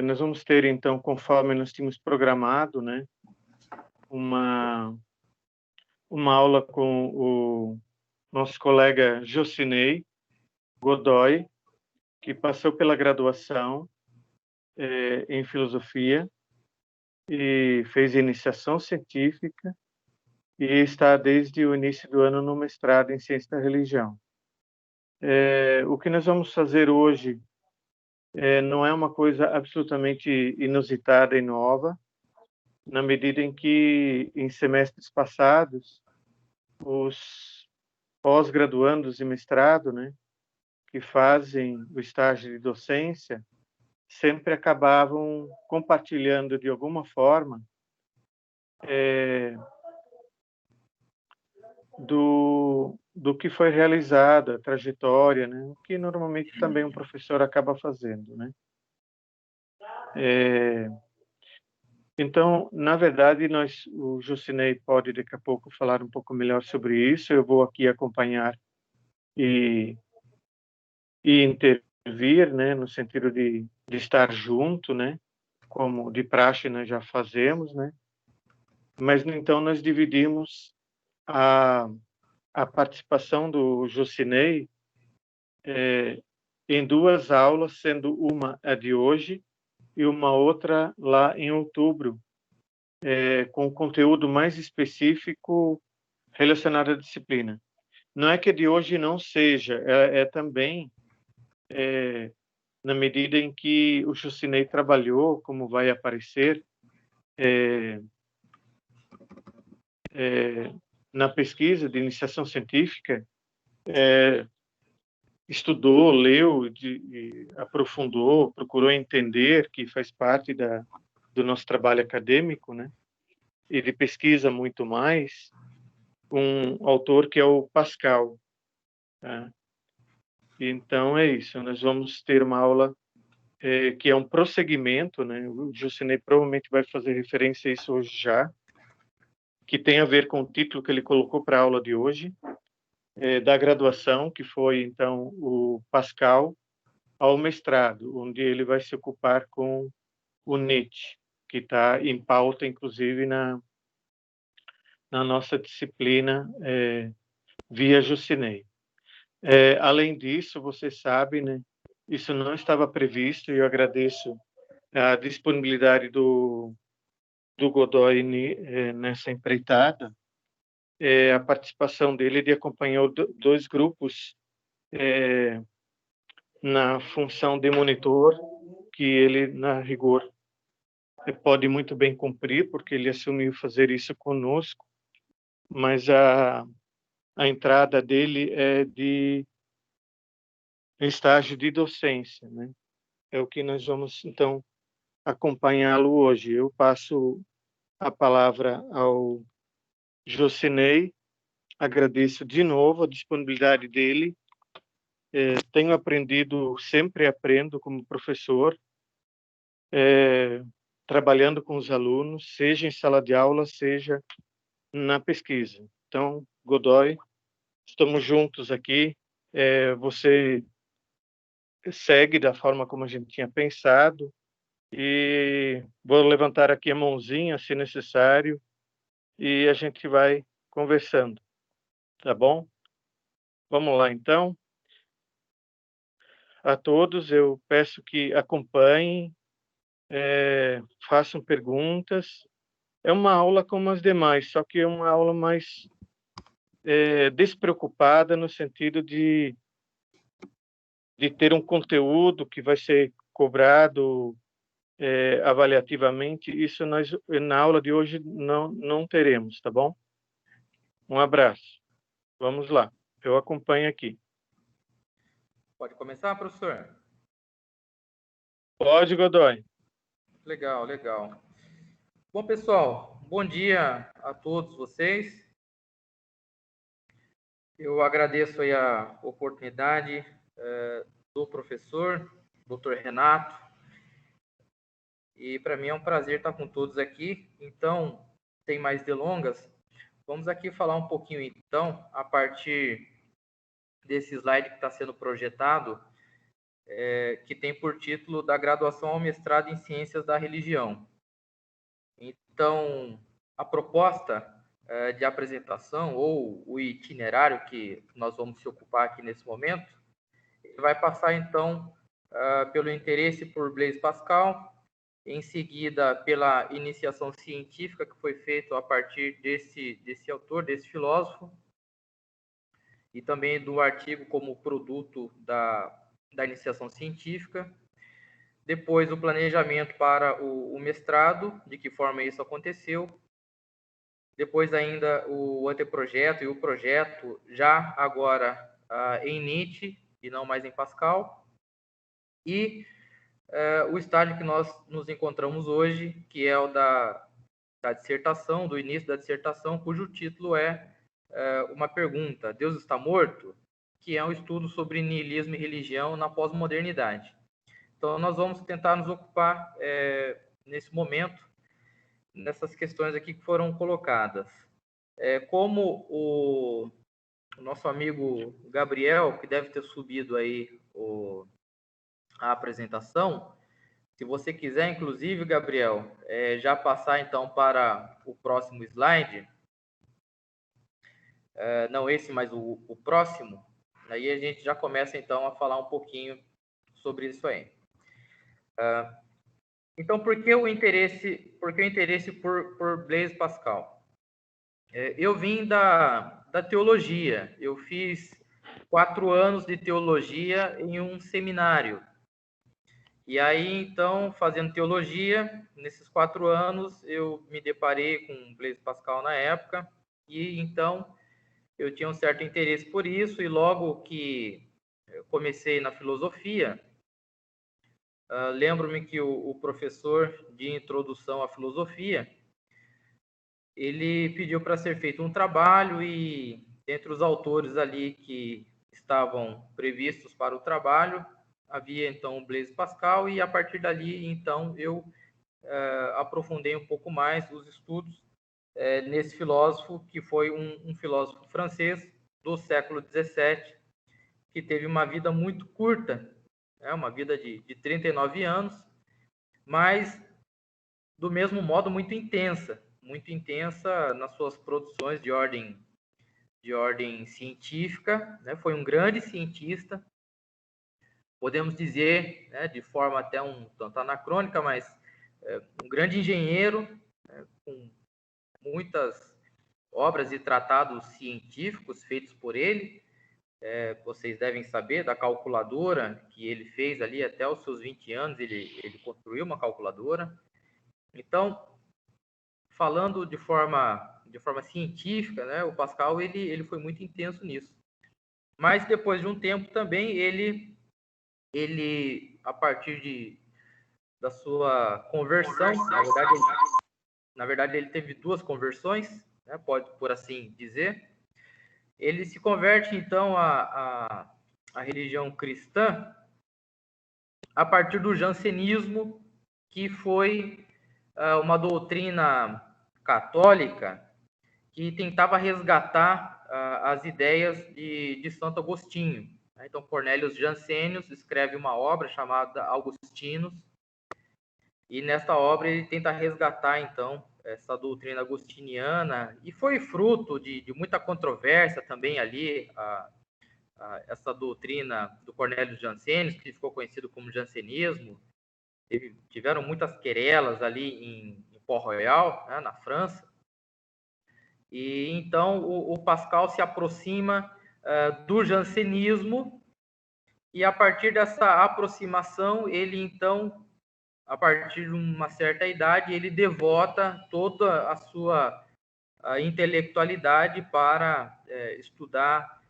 Nós vamos ter, então, conforme nós tínhamos programado, né, uma aula com o nosso colega Jocinei Godoy, que passou pela graduação em filosofia e fez iniciação científica e está desde o início do ano no mestrado em ciência da religião. O que nós vamos fazer hoje não é uma coisa absolutamente inusitada e nova, na medida em que, em semestres passados, os pós-graduandos e mestrado, né, que fazem o estágio de docência, sempre acabavam compartilhando de alguma forma do que foi realizado, a trajetória, né, o que normalmente também um professor acaba fazendo, né. Então, na verdade, o Jucinei pode daqui a pouco falar um pouco melhor sobre isso. Eu vou aqui acompanhar e intervir, né, no sentido de estar junto, né, como de praxe nós já fazemos, né. Mas então nós dividimos a participação do Jucinei em duas aulas, sendo uma a de hoje e uma outra lá em outubro, com conteúdo mais específico relacionado à disciplina. Não é que a de hoje não seja, também na medida em que o Jucinei trabalhou, como vai aparecer, na pesquisa de iniciação científica, estudou, leu, aprofundou, procurou entender, que faz parte do nosso trabalho acadêmico, né? E de pesquisa muito mais, um autor que é o Pascal. Tá? Então é isso, nós vamos ter uma aula que é um prosseguimento, né? O Jucinei provavelmente vai fazer referência a isso hoje já, que tem a ver com o título que ele colocou para a aula de hoje, da graduação, que foi, então, o Pascal, ao mestrado, onde ele vai se ocupar com o Nietzsche, que está em pauta, inclusive, na nossa disciplina via Jucinei. Além disso, você sabe, né, isso não estava previsto, e eu agradeço a disponibilidade do Godoy nessa empreitada, a participação dele, ele acompanhou dois grupos na função de monitor, que ele, na rigor, pode muito bem cumprir, porque ele assumiu fazer isso conosco, mas a entrada dele é de estágio de docência, né? É o que nós vamos, então, acompanhá-lo hoje. Eu passo a palavra ao Jocinei, agradeço de novo a disponibilidade dele. Tenho aprendido, sempre aprendo como professor, trabalhando com os alunos, seja em sala de aula, seja na pesquisa. Então, Godoy, estamos juntos aqui. Você segue da forma como a gente tinha pensado e vou levantar aqui a mãozinha, se necessário, e a gente vai conversando, tá bom? Vamos lá, então. A todos, eu peço que acompanhem, façam perguntas. É uma aula como as demais, só que é uma aula mais despreocupada no sentido de ter um conteúdo que vai ser cobrado avaliativamente. Isso nós, na aula de hoje, não teremos, tá bom? Um abraço. Vamos lá. Eu acompanho aqui. Pode começar, professor? Pode, Godoy. Legal, legal. Bom, pessoal, bom dia a todos vocês. Eu agradeço aí a oportunidade do professor, Dr. Renato, e para mim é um prazer estar com todos aqui. Então, sem mais delongas, vamos aqui falar um pouquinho, então, a partir desse slide que está sendo projetado, que tem por título da graduação ao mestrado em Ciências da Religião. Então, a proposta de apresentação, ou o itinerário que nós vamos se ocupar aqui nesse momento, vai passar, então, pelo interesse por Blaise Pascal, em seguida pela iniciação científica que foi feita a partir desse autor, desse filósofo, e também do artigo como produto da iniciação científica. Depois, o planejamento para o mestrado, de que forma isso aconteceu. Depois, ainda, o anteprojeto e o projeto, já agora em Nietzsche e não mais em Pascal. E o estágio que nós nos encontramos hoje, que é o da dissertação, do início da dissertação, cujo título é uma pergunta: Deus está morto? Que é um estudo sobre niilismo e religião na pós-modernidade. Então, nós vamos tentar nos ocupar, nesse momento, nessas questões aqui que foram colocadas. Como o nosso amigo Gabriel, que deve ter subido aí a apresentação, se você quiser, inclusive, Gabriel, já passar, então, para o próximo slide, não esse, mas o próximo, aí a gente já começa, então, a falar um pouquinho sobre isso aí. Então, por que o interesse por Blaise Pascal? Eu vim da teologia. Eu fiz 4 anos de teologia em um seminário. E aí, então, fazendo teologia, nesses 4 anos, eu me deparei com Blaise Pascal na época. E, então, eu tinha um certo interesse por isso. E logo que eu comecei na filosofia, lembro-me que o professor de introdução à filosofia, ele pediu para ser feito um trabalho e, entre os autores ali que estavam previstos para o trabalho, havia, então, o Blaise Pascal, e, a partir dali, então, eu aprofundei um pouco mais os estudos nesse filósofo, que foi um filósofo francês do século XVII, que teve uma vida muito curta, uma vida de 39 anos, mas, do mesmo modo, muito intensa nas suas produções de ordem científica, né? Foi um grande cientista, podemos dizer, né, de forma até um tanto anacrônica, mas um grande engenheiro, né, com muitas obras e tratados científicos feitos por ele. Vocês devem saber da calculadora que ele fez ali até os seus 20 anos, ele construiu uma calculadora. Então, falando de forma científica, né, o Pascal ele foi muito intenso nisso. Mas depois de um tempo também ele a partir da sua conversão, na verdade ele teve 2 conversões, né, pode por assim dizer. Ele se converte então à religião cristã a partir do jansenismo, que foi uma doutrina católica que tentava resgatar as ideias de Santo Agostinho. Então, Cornelius Jansenius escreve uma obra chamada Augustinos, e nesta obra ele tenta resgatar, então, essa doutrina agostiniana, e foi fruto de muita controvérsia também ali, essa doutrina do Cornelius Jansenius, que ficou conhecido como jansenismo. Tiveram muitas querelas ali em Port-Royal, né, na França. E então o Pascal se aproxima do jansenismo, e a partir dessa aproximação, ele então, a partir de uma certa idade, ele devota toda a sua intelectualidade para estudar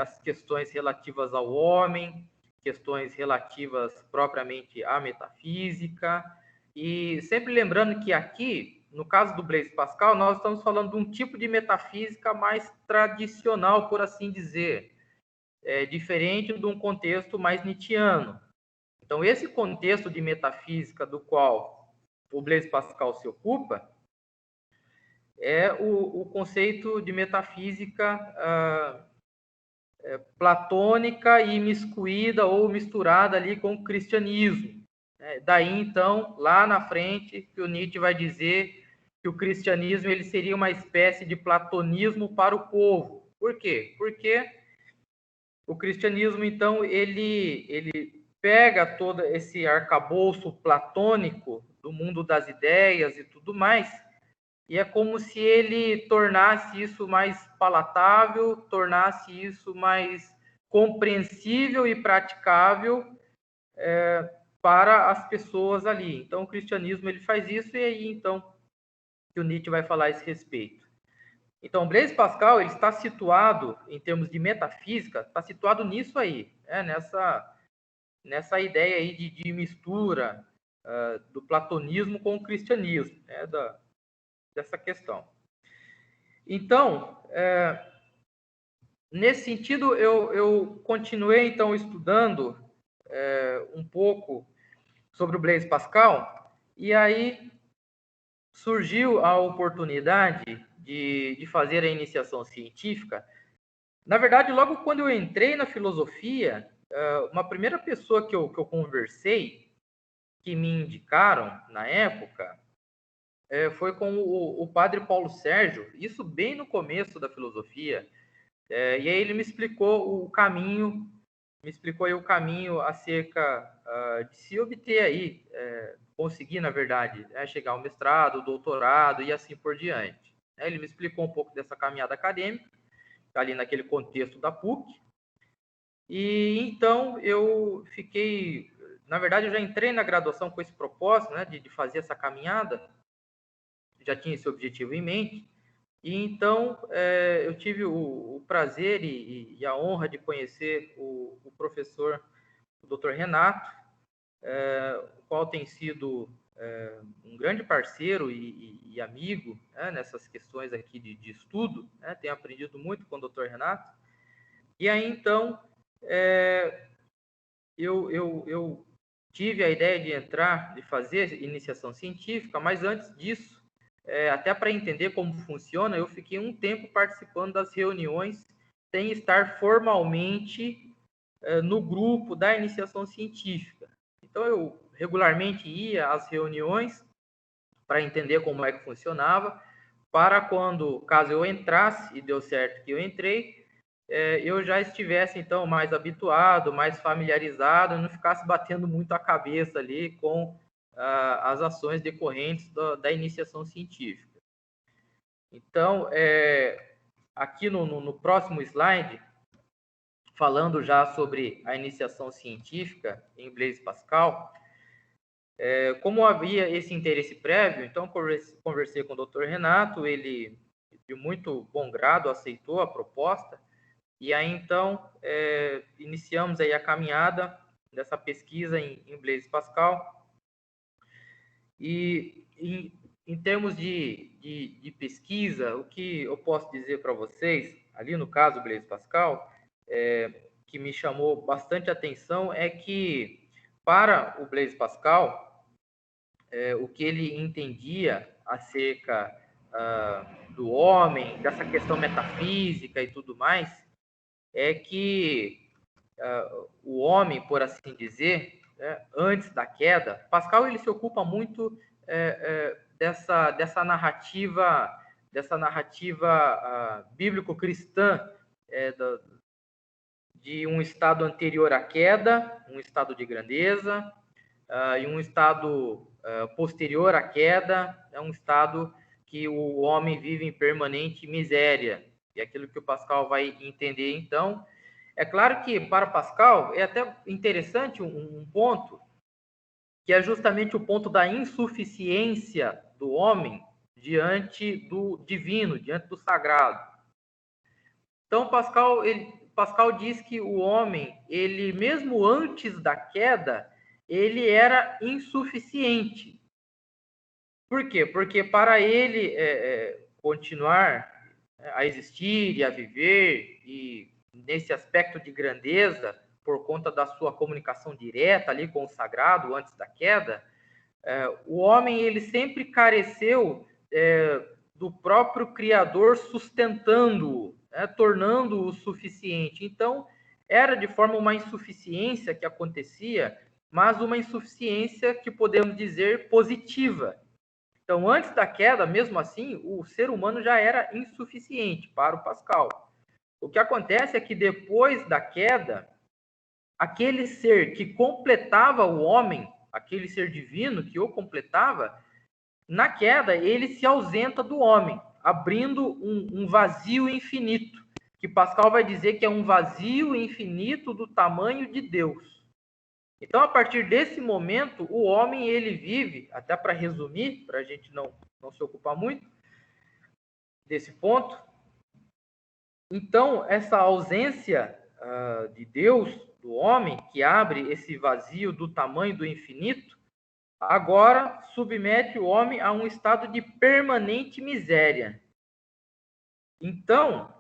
as questões relativas ao homem, questões relativas propriamente à metafísica, e sempre lembrando que aqui, no caso do Blaise Pascal, nós estamos falando de um tipo de metafísica mais tradicional, por assim dizer, diferente de um contexto mais nietzschiano. Então, esse contexto de metafísica do qual o Blaise Pascal se ocupa é o conceito de metafísica platônica e imiscuída ou misturada ali com o cristianismo. Daí, então, lá na frente, que o Nietzsche vai dizer que o cristianismo ele seria uma espécie de platonismo para o povo. Por quê? Porque o cristianismo, então, ele pega todo esse arcabouço platônico do mundo das ideias e tudo mais, e é como se ele tornasse isso mais palatável, tornasse isso mais compreensível e praticável para as pessoas ali. Então, o cristianismo ele faz isso, e aí, então, que o Nietzsche vai falar a esse respeito. Então, Blaise Pascal ele está situado, em termos de metafísica, está situado nisso aí, nessa ideia aí de mistura do platonismo com o cristianismo, dessa questão. Então, nesse sentido, eu continuei, então, estudando um pouco sobre o Blaise Pascal, e aí surgiu a oportunidade de fazer a iniciação científica. Na verdade, logo quando eu entrei na filosofia, uma primeira pessoa que eu conversei, que me indicaram na época, foi com o padre Paulo Sérgio, isso bem no começo da filosofia, e aí ele me explicou o caminho, acerca de se obter aí, conseguir, na verdade, chegar ao mestrado, doutorado e assim por diante. Ele me explicou um pouco dessa caminhada acadêmica, ali naquele contexto da PUC, e então eu fiquei, na verdade, eu já entrei na graduação com esse propósito, de fazer essa caminhada, já tinha esse objetivo em mente, e então eu tive o prazer e a honra de conhecer o professor, o Dr. Renato, o qual tem sido um grande parceiro e amigo nessas questões aqui de estudo, tenho aprendido muito com o Dr. Renato. E aí, então, eu tive a ideia de entrar, de fazer iniciação científica, mas antes disso, até para entender como funciona, eu fiquei um tempo participando das reuniões sem estar formalmente no grupo da iniciação científica. Então, eu regularmente ia às reuniões para entender como é que funcionava, para quando, caso eu entrasse, e deu certo que eu entrei, eu já estivesse, então, mais habituado, mais familiarizado, não ficasse batendo muito a cabeça ali com as ações decorrentes da iniciação científica. Então, aqui no próximo slide, falando já sobre a iniciação científica em Blaise Pascal, como havia esse interesse prévio, então conversei com o Dr. Renato, ele, de muito bom grado, aceitou a proposta, e aí, então, iniciamos aí a caminhada dessa pesquisa em Blaise Pascal. E em termos de pesquisa, o que eu posso dizer para vocês, ali no caso Blaise Pascal, que me chamou bastante atenção, é que, para o Blaise Pascal, o que ele entendia acerca do homem, dessa questão metafísica e tudo mais, é que o homem, por assim dizer, antes da queda, Pascal ele se ocupa muito dessa narrativa bíblico-cristã, de um estado anterior à queda, um estado de grandeza, e um estado posterior à queda, é um estado que o homem vive em permanente miséria. E aquilo que o Pascal vai entender, então. É claro que, para Pascal, é até interessante um ponto, que é justamente o ponto da insuficiência do homem diante do divino, diante do sagrado. Então, Pascal diz que o homem, ele mesmo antes da queda, ele era insuficiente. Por quê? Porque para ele continuar a existir e a viver, e nesse aspecto de grandeza, por conta da sua comunicação direta ali com o sagrado antes da queda, o homem ele sempre careceu do próprio Criador sustentando-o, tornando-o suficiente. Então, era de forma uma insuficiência que acontecia, mas uma insuficiência que podemos dizer positiva. Então, antes da queda, mesmo assim, o ser humano já era insuficiente para o Pascal. O que acontece é que depois da queda, aquele ser que completava o homem, aquele ser divino que o completava, na queda ele se ausenta do homem, abrindo um vazio infinito, que Pascal vai dizer que é um vazio infinito do tamanho de Deus. Então, a partir desse momento, o homem ele vive, até para resumir, para a gente não se ocupar muito desse ponto. Então, essa ausência de Deus, do homem, que abre esse vazio do tamanho do infinito, agora submete o homem a um estado de permanente miséria. Então,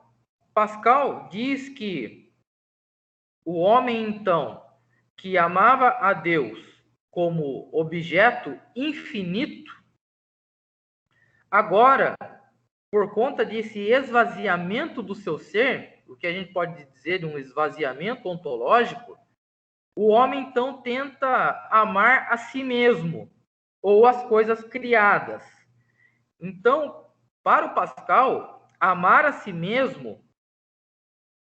Pascal diz que o homem, então, que amava a Deus como objeto infinito, agora, por conta desse esvaziamento do seu ser, o que a gente pode dizer de um esvaziamento ontológico, o homem, então, tenta amar a si mesmo, ou as coisas criadas. Então, para o Pascal, amar a si mesmo,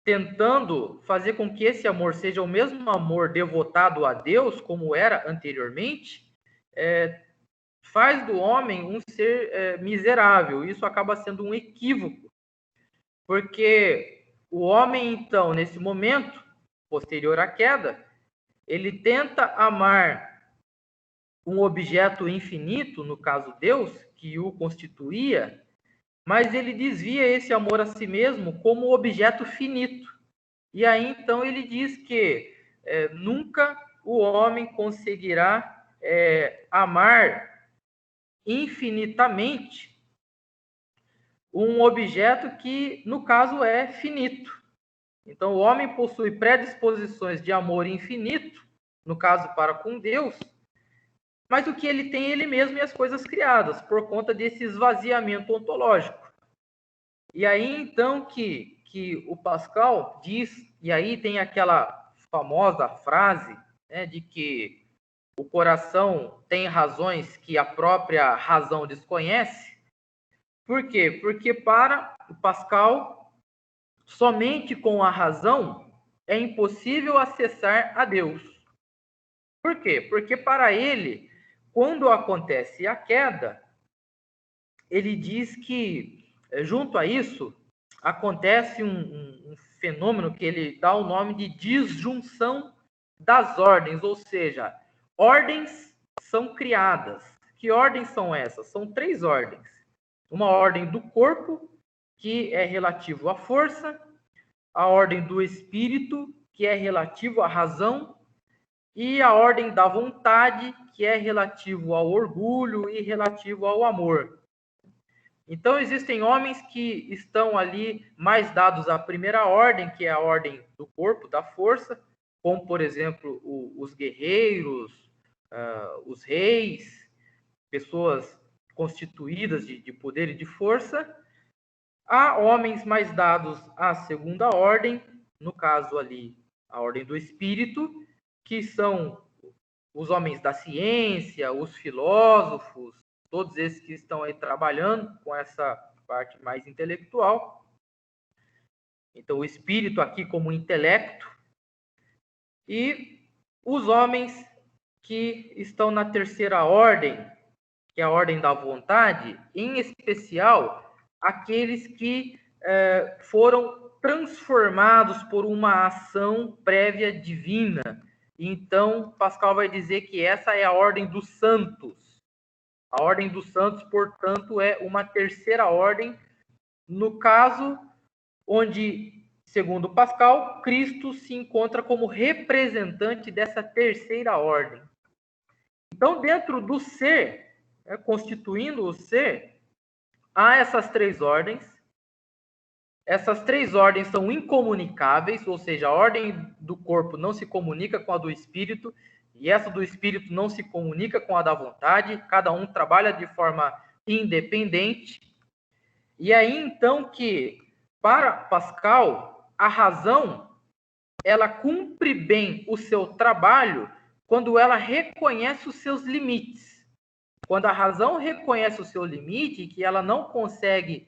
tentando fazer com que esse amor seja o mesmo amor devotado a Deus, como era anteriormente, faz do homem um ser miserável. Isso acaba sendo um equívoco, porque o homem, então, nesse momento, posterior à queda, ele tenta amar um objeto infinito, no caso Deus, que o constituía, mas ele desvia esse amor a si mesmo como objeto finito. E aí, então, ele diz que nunca o homem conseguirá amar infinitamente um objeto que, no caso, é finito. Então, o homem possui predisposições de amor infinito, no caso, para com Deus, mas o que ele tem é ele mesmo e as coisas criadas, por conta desse esvaziamento ontológico. E aí, então, que o Pascal diz, e aí tem aquela famosa frase, né, de que o coração tem razões que a própria razão desconhece. Por quê? Porque para o Pascal, somente com a razão é impossível acessar a Deus. Por quê? Porque para ele, quando acontece a queda, ele diz que, junto a isso, acontece um fenômeno que ele dá o nome de disjunção das ordens, ou seja, ordens são criadas. Que ordens são essas? São 3 ordens. Uma ordem do corpo, que é relativo à força, a ordem do espírito, que é relativo à razão, e a ordem da vontade, que é relativo ao orgulho e relativo ao amor. Então, existem homens que estão ali mais dados à primeira ordem, que é a ordem do corpo, da força, como, por exemplo, os guerreiros, os reis, pessoas constituídas de poder e de força. Há homens mais dados à segunda ordem, no caso ali, a ordem do espírito, que são os homens da ciência, os filósofos, todos esses que estão aí trabalhando com essa parte mais intelectual. Então, o espírito aqui como intelecto. E os homens que estão na terceira ordem, que é a ordem da vontade, em especial aqueles que foram transformados por uma ação prévia divina. Então, Pascal vai dizer que essa é a ordem dos santos. A ordem dos santos, portanto, é uma terceira ordem, no caso onde, segundo Pascal, Cristo se encontra como representante dessa terceira ordem. Então, dentro do ser, constituindo o ser, há essas 3 ordens. Essas 3 ordens são incomunicáveis, ou seja, a ordem do corpo não se comunica com a do espírito, e essa do espírito não se comunica com a da vontade, cada um trabalha de forma independente. E aí, então, que para Pascal, a razão, ela cumpre bem o seu trabalho quando ela reconhece os seus limites. Quando a razão reconhece o seu limite, que ela não consegue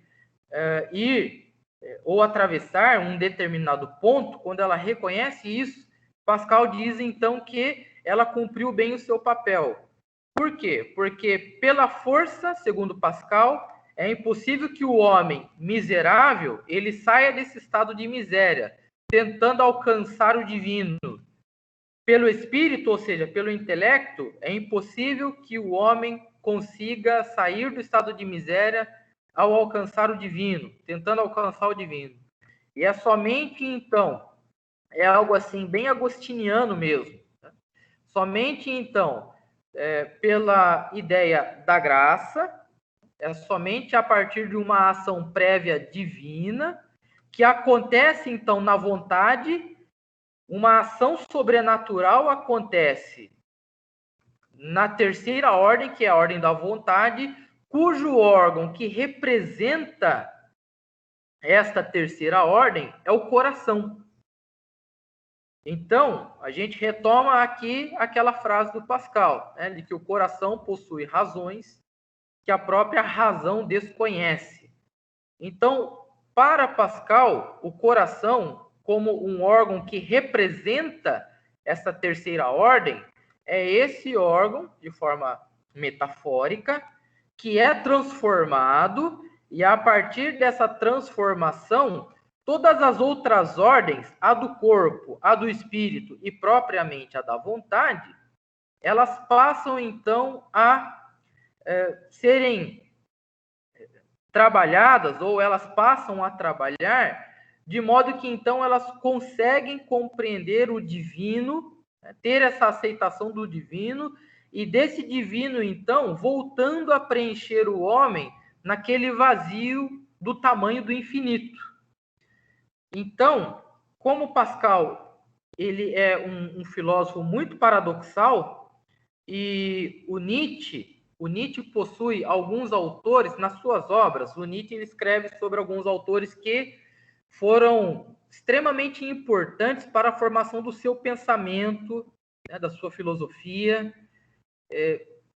ir ou atravessar um determinado ponto, quando ela reconhece isso, Pascal diz, então, que ela cumpriu bem o seu papel. Por quê? Porque pela força, segundo Pascal, é impossível que o homem miserável ele saia desse estado de miséria, tentando alcançar o divino. Pelo espírito, ou seja, pelo intelecto, é impossível que o homem consiga sair do estado de miséria ao alcançar o divino, tentando alcançar o divino. E é somente então, é algo assim bem agostiniano mesmo, né? Somente então, pela ideia da graça, é somente a partir de uma ação prévia divina, que acontece então na vontade, uma ação sobrenatural acontece na terceira ordem, que é a ordem da vontade, cujo órgão que representa esta terceira ordem é o coração. Então, a gente retoma aqui aquela frase do Pascal, né, de que o coração possui razões que a própria razão desconhece. Então, para Pascal, o coração, como um órgão que representa essa terceira ordem, é esse órgão, de forma metafórica, que é transformado, e a partir dessa transformação, todas as outras ordens, a do corpo, a do espírito e propriamente a da vontade, elas passam então a serem trabalhadas, ou elas passam a trabalhar, de modo que então elas conseguem compreender o divino, ter essa aceitação do divino, e desse divino então voltando a preencher o homem naquele vazio do tamanho do infinito. Então, como Pascal ele é um filósofo muito paradoxal, e o Nietzsche possui alguns autores nas suas obras. O Nietzsche ele escreve sobre alguns autores que foram extremamente importantes para a formação do seu pensamento, né, da sua filosofia.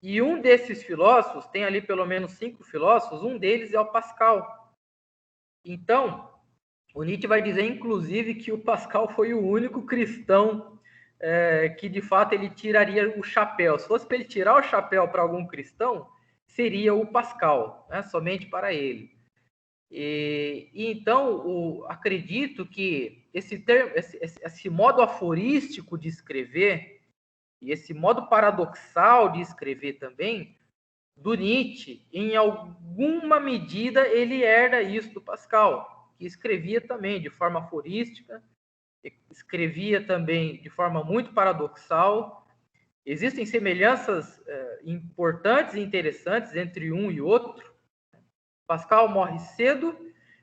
E um desses filósofos, tem ali pelo menos 5 filósofos, um deles é o Pascal. Então, o Nietzsche vai dizer, inclusive, que o Pascal foi o único cristão que, de fato, ele tiraria o chapéu. Se fosse para ele tirar o chapéu para algum cristão, seria o Pascal, né? Somente para ele. Então, acredito que esse modo aforístico de escrever, e esse modo paradoxal de escrever também, do Nietzsche, em alguma medida, ele herda isso do Pascal, que escrevia também de forma aforística, escrevia também de forma muito paradoxal. Existem semelhanças importantes e interessantes entre um e outro. Pascal morre cedo,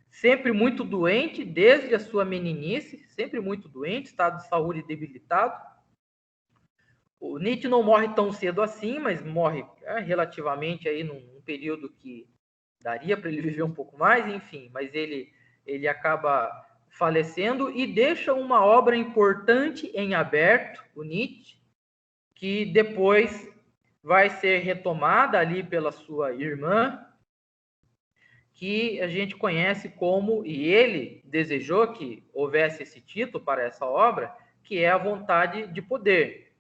sempre muito doente, desde a sua meninice, sempre muito doente, estado de saúde debilitado. O Nietzsche não morre tão cedo assim, mas morre relativamente aí num período que daria para ele viver um pouco mais, enfim, mas ele acaba falecendo e deixa uma obra importante em aberto, o Nietzsche, que depois vai ser retomada ali pela sua irmã, que a gente conhece como, e ele desejou que houvesse esse título para essa obra, que é A Vontade de Poder.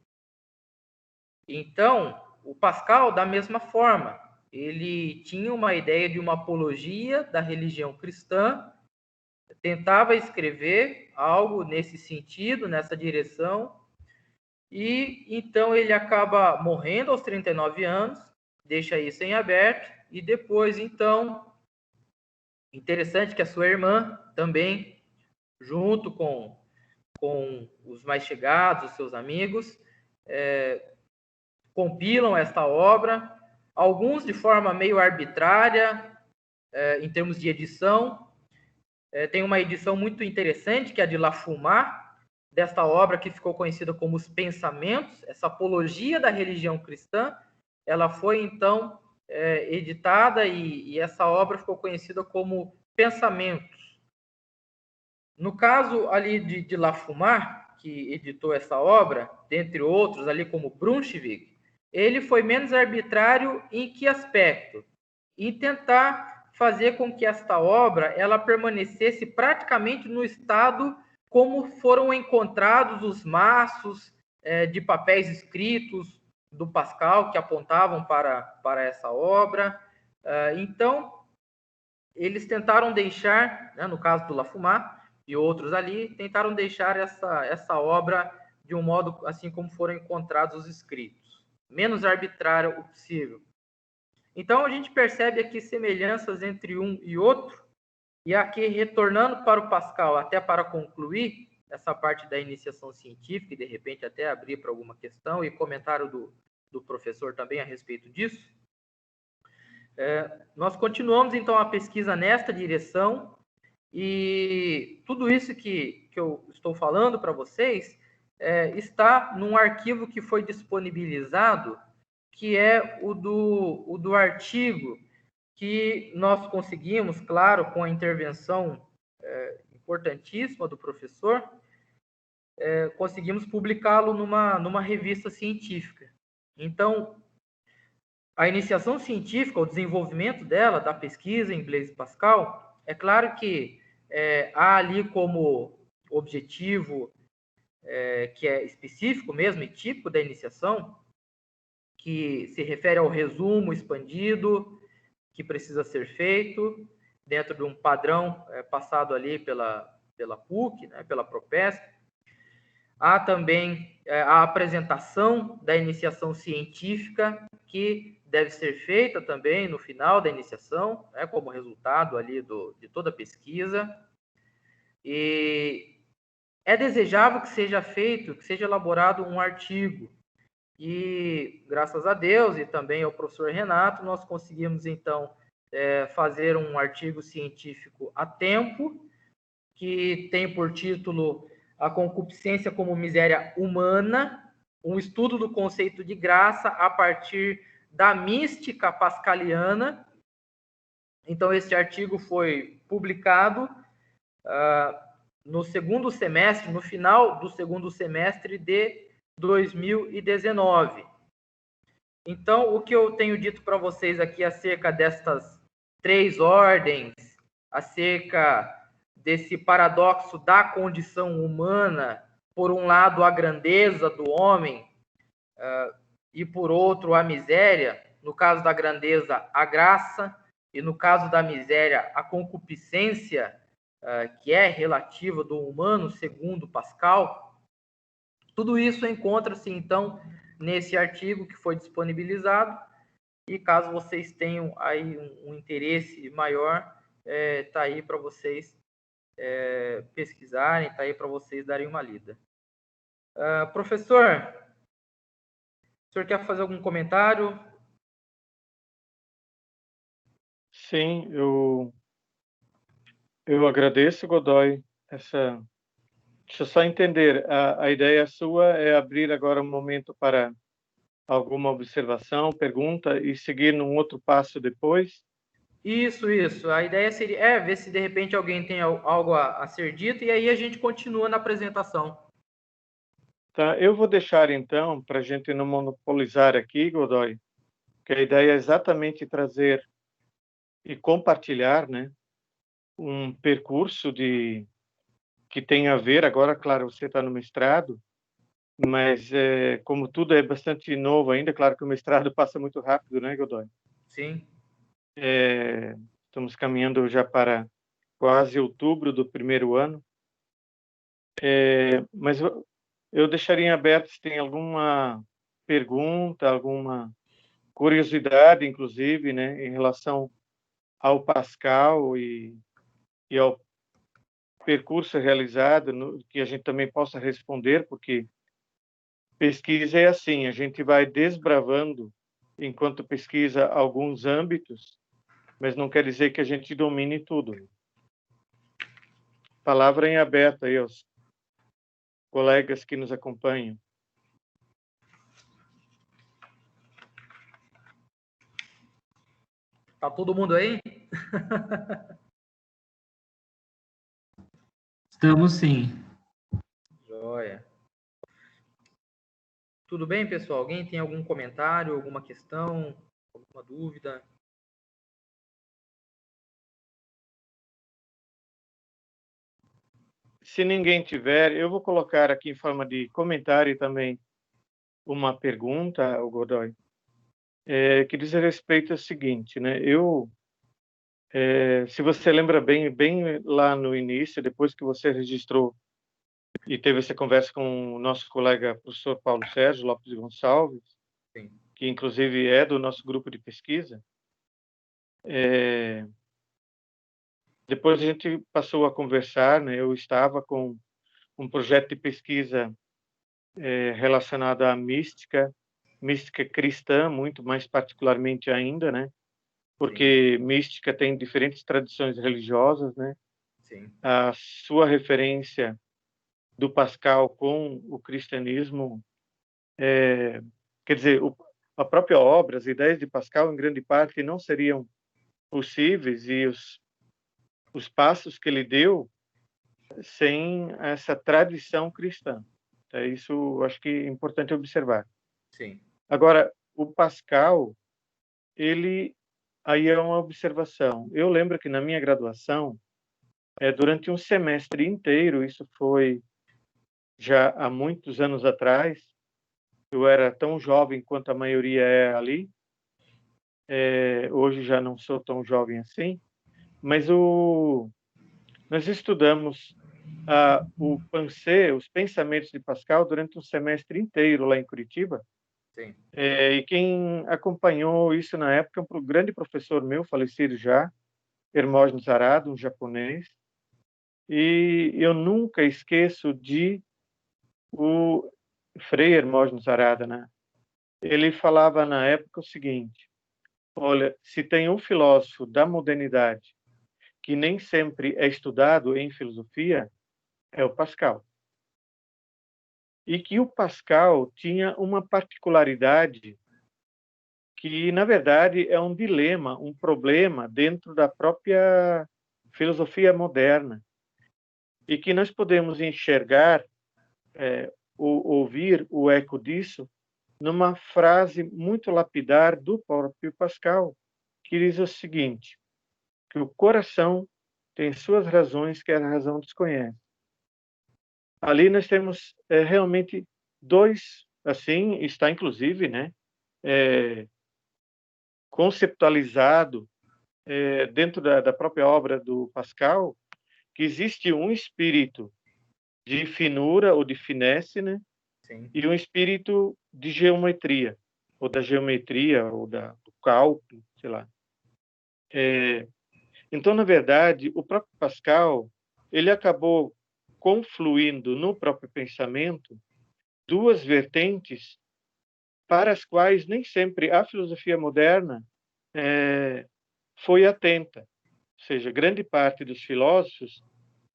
Então, o Pascal, da mesma forma, ele tinha uma ideia de uma apologia da religião cristã, tentava escrever algo nesse sentido, nessa direção, e então ele acaba morrendo aos 39 anos, deixa isso em aberto, e depois, então, interessante que a sua irmã também, junto com os mais chegados, os seus amigos, compilam esta obra, alguns de forma meio arbitrária, em termos de edição. Tem uma edição muito interessante, que é a de Lafumar, desta obra que ficou conhecida como Os Pensamentos, essa apologia da religião cristã. Ela foi, então, editada e essa obra ficou conhecida como Pensamentos. No caso ali de Lafumar, que editou essa obra, dentre outros, ali como Brunswick, ele foi menos arbitrário em que aspecto? Em tentar fazer com que esta obra ela permanecesse praticamente no estado como foram encontrados os maços de papéis escritos do Pascal que apontavam para essa obra. Então, eles tentaram deixar, né, no caso do Lafumar e outros ali, tentaram deixar essa obra de um modo assim como foram encontrados os escritos, menos arbitrário o possível. Então, a gente percebe aqui semelhanças entre um e outro, e aqui, retornando para o Pascal, até para concluir essa parte da iniciação científica, e de repente até abrir para alguma questão, e comentário do professor também a respeito disso, nós continuamos, então, a pesquisa nesta direção, e tudo isso que eu estou falando para vocês está num arquivo que foi disponibilizado, que é o do artigo que nós conseguimos, claro, com a intervenção importantíssima do professor, conseguimos publicá-lo numa revista científica. Então, a iniciação científica, o desenvolvimento dela, da pesquisa em Blaise Pascal, é claro que há ali como objetivo, que é específico mesmo e típico da iniciação, que se refere ao resumo expandido que precisa ser feito dentro de um padrão passado ali pela PUC, né, pela Propesc. Há também a apresentação da iniciação científica, que deve ser feita também no final da iniciação, né, como resultado ali de toda a pesquisa. E é desejável que seja feito, que seja elaborado um artigo. E, graças a Deus, e também ao professor Renato, nós conseguimos, então, fazer um artigo científico a tempo, que tem por título A Concupiscência como Miséria Humana, um estudo do conceito de graça a partir da mística pascaliana. Então, este artigo foi publicado no segundo semestre, no final do segundo semestre de 2019. Então, o que eu tenho dito para vocês aqui acerca destas 3 ordens, acerca desse paradoxo da condição humana, por um lado a grandeza do homem e por outro a miséria, no caso da grandeza a graça e no caso da miséria a concupiscência, que é relativa do humano, segundo Pascal. Tudo isso encontra-se, então, nesse artigo que foi disponibilizado, e caso vocês tenham aí um interesse maior, está aí para vocês pesquisarem, está aí para vocês darem uma lida. Professor, o senhor quer fazer algum comentário? Sim, eu agradeço, Godoy, essa... Deixa eu só entender, a ideia sua é abrir agora um momento para alguma observação, pergunta e seguir num outro passo depois? Isso. A ideia seria ver se de repente alguém tem algo a ser dito e aí a gente continua na apresentação. Tá, eu vou deixar então, para a gente não monopolizar aqui, Godoy, que a ideia é exatamente trazer e compartilhar, né, um percurso que tem a ver, agora, claro, você está no mestrado, mas como tudo é bastante novo ainda, claro que o mestrado passa muito rápido, né, Godoy? Sim. Estamos caminhando já para quase outubro do primeiro ano, mas eu deixaria em aberto se tem alguma pergunta, alguma curiosidade, inclusive, né, em relação ao Pascal e ao percurso realizado, que a gente também possa responder, porque pesquisa é assim, a gente vai desbravando, enquanto pesquisa, alguns âmbitos, mas não quer dizer que a gente domine tudo. Palavra em aberto aí aos colegas que nos acompanham. Tá todo mundo aí? Estamos sim. Joia. Tudo bem, pessoal? Alguém tem algum comentário, alguma questão, alguma dúvida? Se ninguém tiver, eu vou colocar aqui em forma de comentário também uma pergunta ao Godoy, que diz a respeito ao seguinte, né? Se você lembra bem lá no início, depois que você registrou e teve essa conversa com o nosso colega professor Paulo Sérgio Lopes Gonçalves, Sim. que inclusive é do nosso grupo de pesquisa, depois a gente passou a conversar, né? Eu estava com um projeto de pesquisa relacionado à mística cristã, muito mais particularmente ainda, né? Porque mística tem diferentes tradições religiosas, né? Sim. A sua referência do Pascal com o cristianismo, quer dizer, a própria obra, as ideias de Pascal, em grande parte, não seriam possíveis e os passos que ele deu sem essa tradição cristã. Isso eu acho que é importante observar. Sim. Agora, o Pascal, ele aí é uma observação. Eu lembro que na minha graduação, durante um semestre inteiro, isso foi já há muitos anos atrás, eu era tão jovem quanto a maioria é ali, hoje já não sou tão jovem assim, mas nós estudamos o Pensée, os pensamentos de Pascal, durante um semestre inteiro lá em Curitiba. Sim. E quem acompanhou isso na época é um grande professor meu, falecido já, Hermógenes Arado, um japonês. E eu nunca esqueço de o Frei Hermógenes Arada, né? Ele falava na época o seguinte: olha, se tem um filósofo da modernidade que nem sempre é estudado em filosofia, é o Pascal. E que o Pascal tinha uma particularidade que, na verdade, é um dilema, um problema dentro da própria filosofia moderna, e que nós podemos enxergar, ouvir o eco disso numa frase muito lapidar do próprio Pascal, que diz o seguinte, que o coração tem suas razões que a razão desconhece. Ali nós temos realmente dois, assim, está inclusive, né, conceptualizado dentro da própria obra do Pascal, que existe um espírito de finura ou de finesse, né, Sim. e um espírito de geometria, ou da geometria, ou do cálculo, sei lá. Então, na verdade, o próprio Pascal, ele acabou confluindo no próprio pensamento duas vertentes para as quais nem sempre a filosofia moderna foi atenta. Ou seja, grande parte dos filósofos,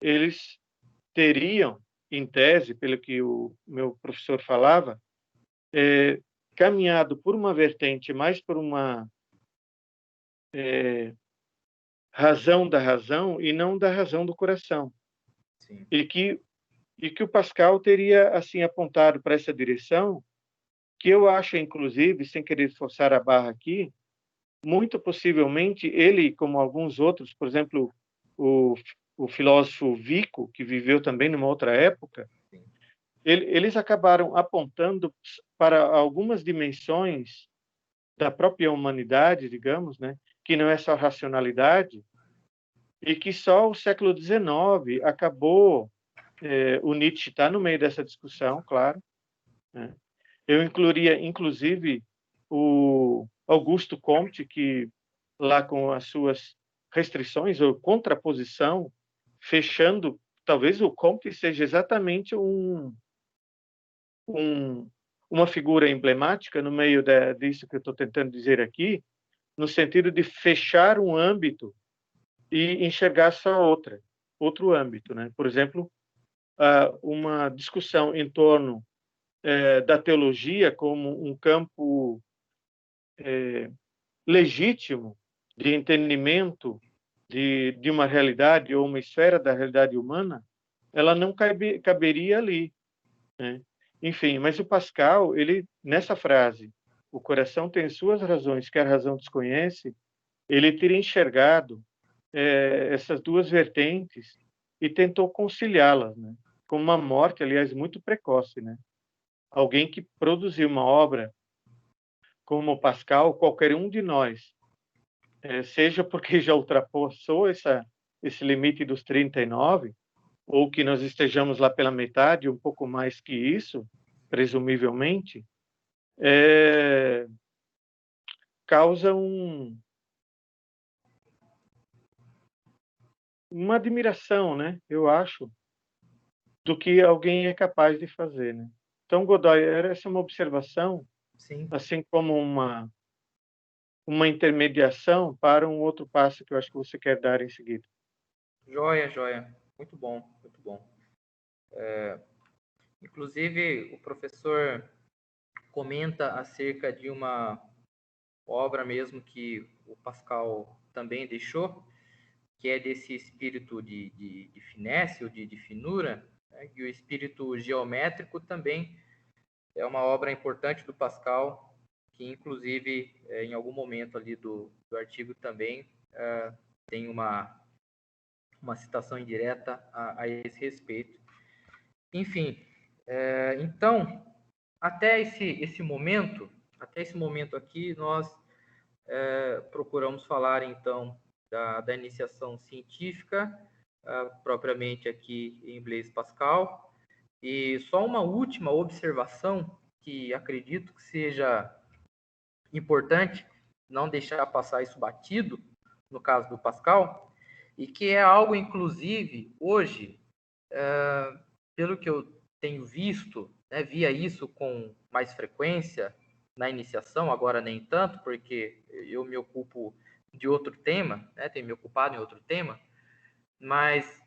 eles teriam, em tese, pelo que o meu professor falava, caminhado por uma vertente, mais por uma razão da razão e não da razão do coração. Sim. E que o Pascal teria assim apontado para essa direção, que eu acho, inclusive, sem querer forçar a barra aqui, muito possivelmente ele, como alguns outros, por exemplo, o, o filósofo Vico, que viveu também numa outra época, eles acabaram apontando para algumas dimensões da própria humanidade, digamos, né, que não é só racionalidade, e que só o século XIX acabou. O Nietzsche está no meio dessa discussão, claro, né? Eu incluiria, inclusive, o Augusto Comte, que lá com as suas restrições ou contraposição, fechando, talvez o Comte seja exatamente uma figura emblemática no meio disso que eu estou tentando dizer aqui, no sentido de fechar um âmbito e enxergar só outro âmbito, né? Por exemplo, uma discussão em torno da teologia como um campo legítimo de entendimento de uma realidade ou uma esfera da realidade humana, ela não caberia ali, né? Enfim, mas o Pascal, ele, nessa frase, o coração tem suas razões que a razão desconhece, ele teria enxergado essas duas vertentes e tentou conciliá-las, né? Com uma morte, aliás, muito precoce, né? Alguém que produziu uma obra como o Pascal, qualquer um de nós, seja porque já ultrapassou esse limite dos 39, ou que nós estejamos lá pela metade, um pouco mais que isso, presumivelmente, causa uma admiração, né? Eu acho, do que alguém é capaz de fazer, né? Então, Godoy, essa é uma observação, Sim. assim como uma intermediação para um outro passo que eu acho que você quer dar em seguida. Joia, joia. Muito bom, muito bom. Inclusive, o professor comenta acerca de uma obra mesmo que o Pascal também deixou, que é desse espírito de finesse ou de finura, né? E o espírito geométrico também é uma obra importante do Pascal, que inclusive em algum momento ali do artigo também tem uma citação indireta a esse respeito. Enfim, então, até esse momento aqui, nós procuramos falar, então, da iniciação científica, propriamente aqui em Blaise Pascal, e só uma última observação que acredito que seja importante, não deixar passar isso batido, no caso do Pascal, e que é algo, inclusive, hoje, pelo que eu tenho visto, né, via isso com mais frequência na iniciação, agora nem tanto, porque eu me ocupo de outro tema, né, tenho me ocupado em outro tema, mas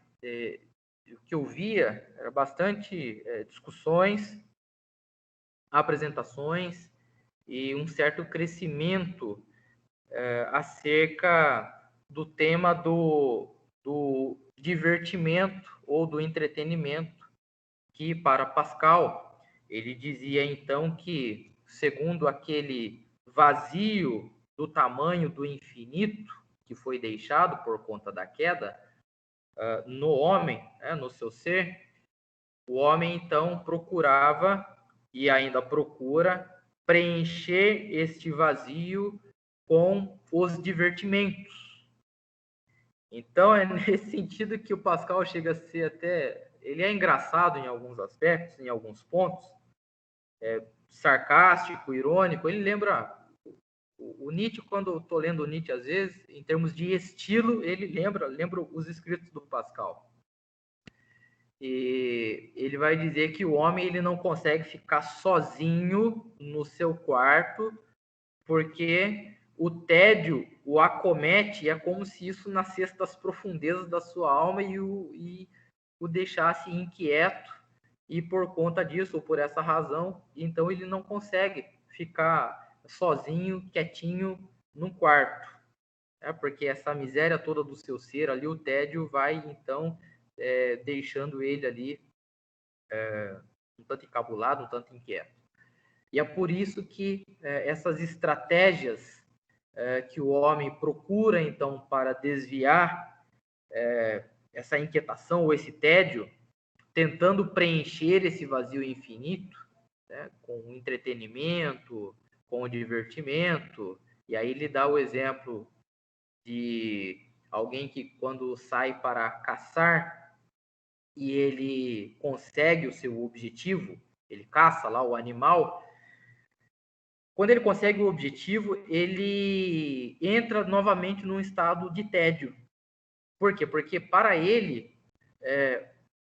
o que eu via era bastante discussões, apresentações e um certo crescimento acerca do tema do divertimento ou do entretenimento, que para Pascal, ele dizia então que, segundo aquele vazio do tamanho do infinito que foi deixado por conta da queda no homem, né, no seu ser, o homem então procurava e ainda procura preencher este vazio com os divertimentos. Então é nesse sentido que o Pascal chega a ser até, ele é engraçado em alguns aspectos, em alguns pontos, sarcástico, irônico. Ele lembra o Nietzsche, quando eu estou lendo o Nietzsche às vezes, em termos de estilo, ele lembra os escritos do Pascal. E ele vai dizer que o homem ele não consegue ficar sozinho no seu quarto, porque o tédio o acomete, e é como se isso nascesse das profundezas da sua alma e o deixasse inquieto, e por conta disso, ou por essa razão, então ele não consegue ficar sozinho, quietinho, num quarto. Porque essa miséria toda do seu ser ali, o tédio vai, então, deixando ele ali um tanto encabulado, um tanto inquieto. E é por isso que essas estratégias que o homem procura, então, para desviar essa inquietação ou esse tédio, tentando preencher esse vazio infinito, né, com o entretenimento, com o divertimento. E aí ele dá o exemplo de alguém que, quando sai para caçar e ele consegue o seu objetivo, ele caça lá o animal. Quando ele consegue o objetivo, ele entra novamente num estado de tédio. Por quê? Porque para ele,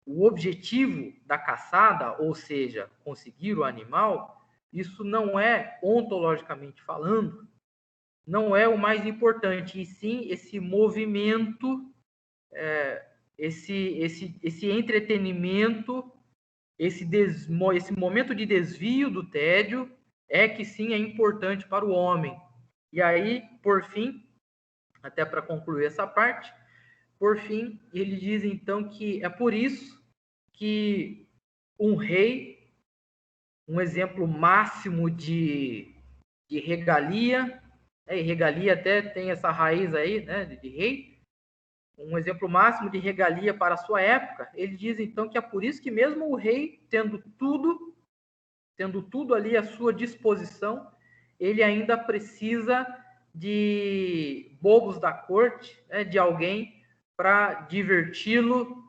o objetivo da caçada, ou seja, conseguir o animal, isso não é, ontologicamente falando, não é o mais importante, e sim esse movimento, esse entretenimento, esse momento de desvio do tédio é que sim é importante para o homem. E aí, por fim, até para concluir essa parte, por fim, ele diz então que é por isso que um rei, um exemplo máximo de regalia, e regalia até tem essa raiz aí, né, de rei, um exemplo máximo de regalia para a sua época. Ele diz então que é por isso que mesmo o rei tendo tudo ali à sua disposição, ele ainda precisa de bobos da corte, né, de alguém para diverti-lo,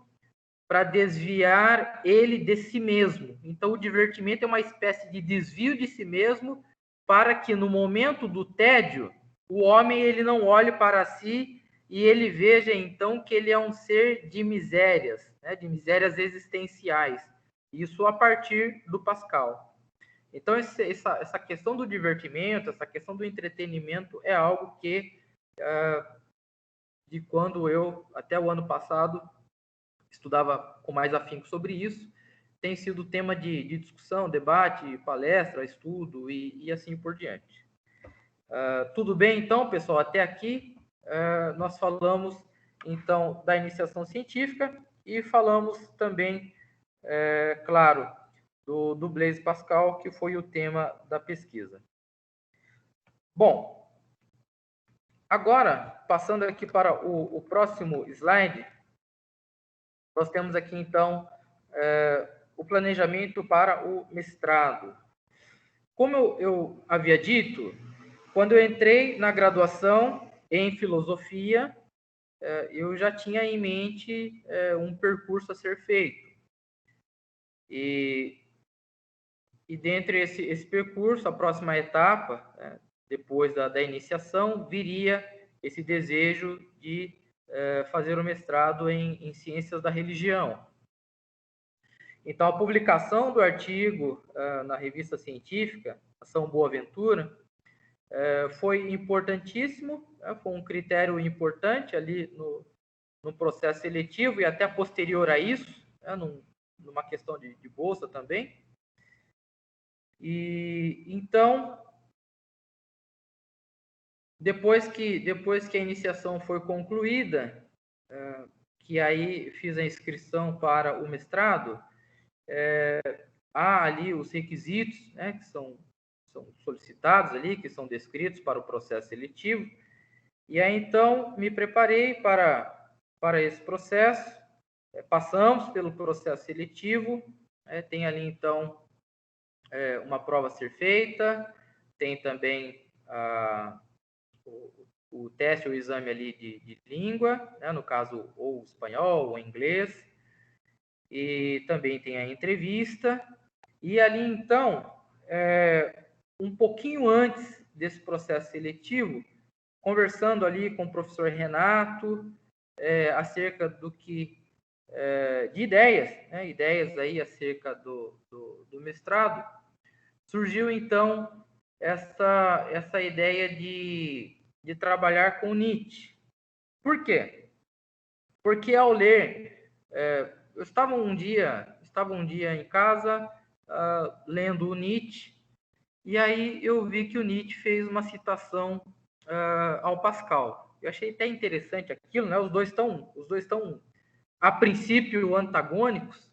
para desviar ele de si mesmo. Então, o divertimento é uma espécie de desvio de si mesmo, para que no momento do tédio, o homem ele não olhe para si e ele veja então que ele é um ser de misérias, né, de misérias existenciais. Isso a partir do Pascal. Então, essa questão do divertimento, essa questão do entretenimento é algo que, de quando eu, até o ano passado, estudava com mais afinco sobre isso, tem sido tema de discussão, debate, palestra, estudo e assim por diante. Tudo bem, então, pessoal? Até aqui nós falamos, então, da iniciação científica e falamos também, claro, do Blaise Pascal, que foi o tema da pesquisa. Bom, agora, passando aqui para o próximo slide, nós temos aqui, então, o planejamento para o mestrado. Como eu havia dito, quando eu entrei na graduação em filosofia, eu já tinha em mente um percurso a ser feito. E dentre esse percurso, a próxima etapa, depois da iniciação, viria esse desejo de fazer o mestrado em ciências da religião. Então, a publicação do artigo na revista científica, Ação Boa Ventura, foi importantíssimo, foi um critério importante ali no processo seletivo e até posterior a isso, numa questão de bolsa também. E então, depois que a iniciação foi concluída, que aí fiz a inscrição para o mestrado, há ali os requisitos, né, que são solicitados ali, que são descritos para o processo seletivo. E aí, então, me preparei para esse processo, passamos pelo processo seletivo, tem ali, então, uma prova a ser feita, tem também o teste, o exame ali de língua, né, no caso, ou espanhol, ou inglês, e também tem a entrevista, e ali, então, um pouquinho antes desse processo seletivo, conversando ali com o professor Renato, acerca do que, de ideias, né, ideias aí acerca do mestrado, surgiu, então, essa ideia de trabalhar com Nietzsche. Por quê? Porque ao ler, eu estava um dia em casa, lendo o Nietzsche, e aí eu vi que o Nietzsche fez uma citação ao Pascal. Eu achei até interessante aquilo, né? Os dois estão a princípio antagônicos.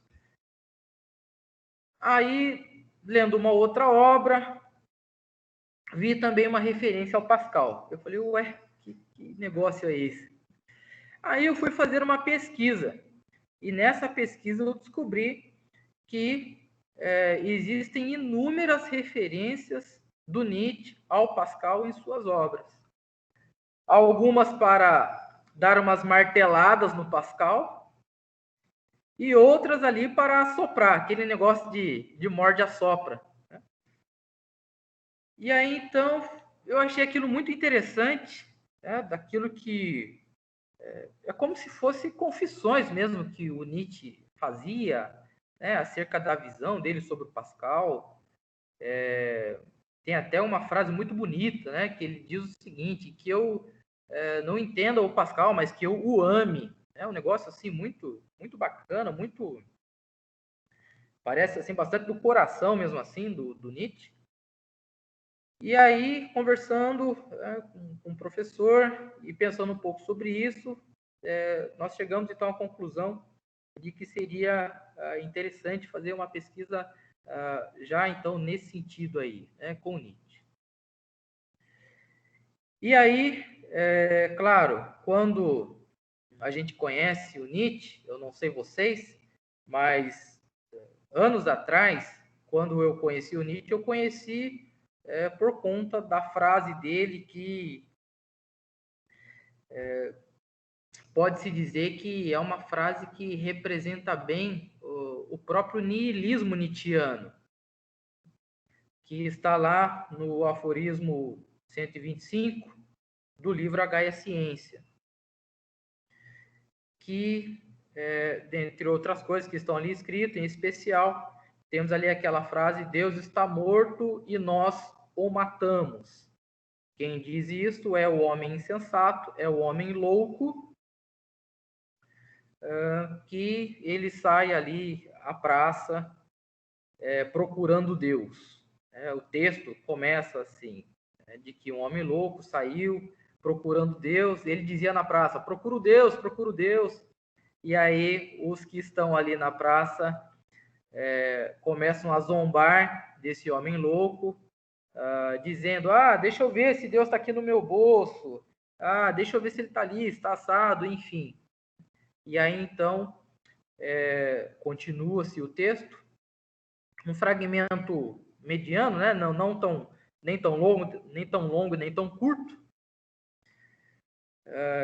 Aí, lendo uma outra obra, vi também uma referência ao Pascal. Eu falei, ué, que negócio é esse? Aí eu fui fazer uma pesquisa. E nessa pesquisa eu descobri que existem inúmeras referências do Nietzsche ao Pascal em suas obras. Algumas para dar umas marteladas no Pascal e outras ali para assoprar, aquele negócio de morde-a-sopra. Né? E aí, então, eu achei aquilo muito interessante, né? Daquilo que é como se fosse confissões mesmo que o Nietzsche fazia, né, acerca da visão dele sobre o Pascal. Tem até uma frase muito bonita, né, que ele diz o seguinte, que eu não entenda o Pascal, mas que eu o ame. É um negócio assim muito, muito bacana, muito, parece assim bastante do coração mesmo assim do Nietzsche. E aí, conversando com o professor e pensando um pouco sobre isso, nós chegamos então à conclusão de que seria interessante fazer uma pesquisa já, então, nesse sentido aí, né, com Nietzsche. E aí, claro, quando a gente conhece o Nietzsche, eu não sei vocês, mas anos atrás, quando eu conheci o Nietzsche, eu conheci por conta da frase dele que pode-se dizer que é uma frase que representa bem o próprio niilismo nietzschiano, que está lá no aforismo 125 do livro A Gaia Ciência, que, dentre outras coisas que estão ali escritas, em especial, temos ali aquela frase: Deus está morto e nós o matamos. Quem diz isto é o homem insensato, é o homem louco, que ele sai ali à praça procurando Deus. O texto começa assim, de que um homem louco saiu procurando Deus, ele dizia na praça: procuro Deus, procuro Deus. E aí os que estão ali na praça começam a zombar desse homem louco, dizendo: deixa eu ver se Deus está aqui no meu bolso, deixa eu ver se ele está ali, está assado, enfim. E aí então continua-se o texto, um fragmento mediano, né? Não tão nem tão longo, nem tão curto,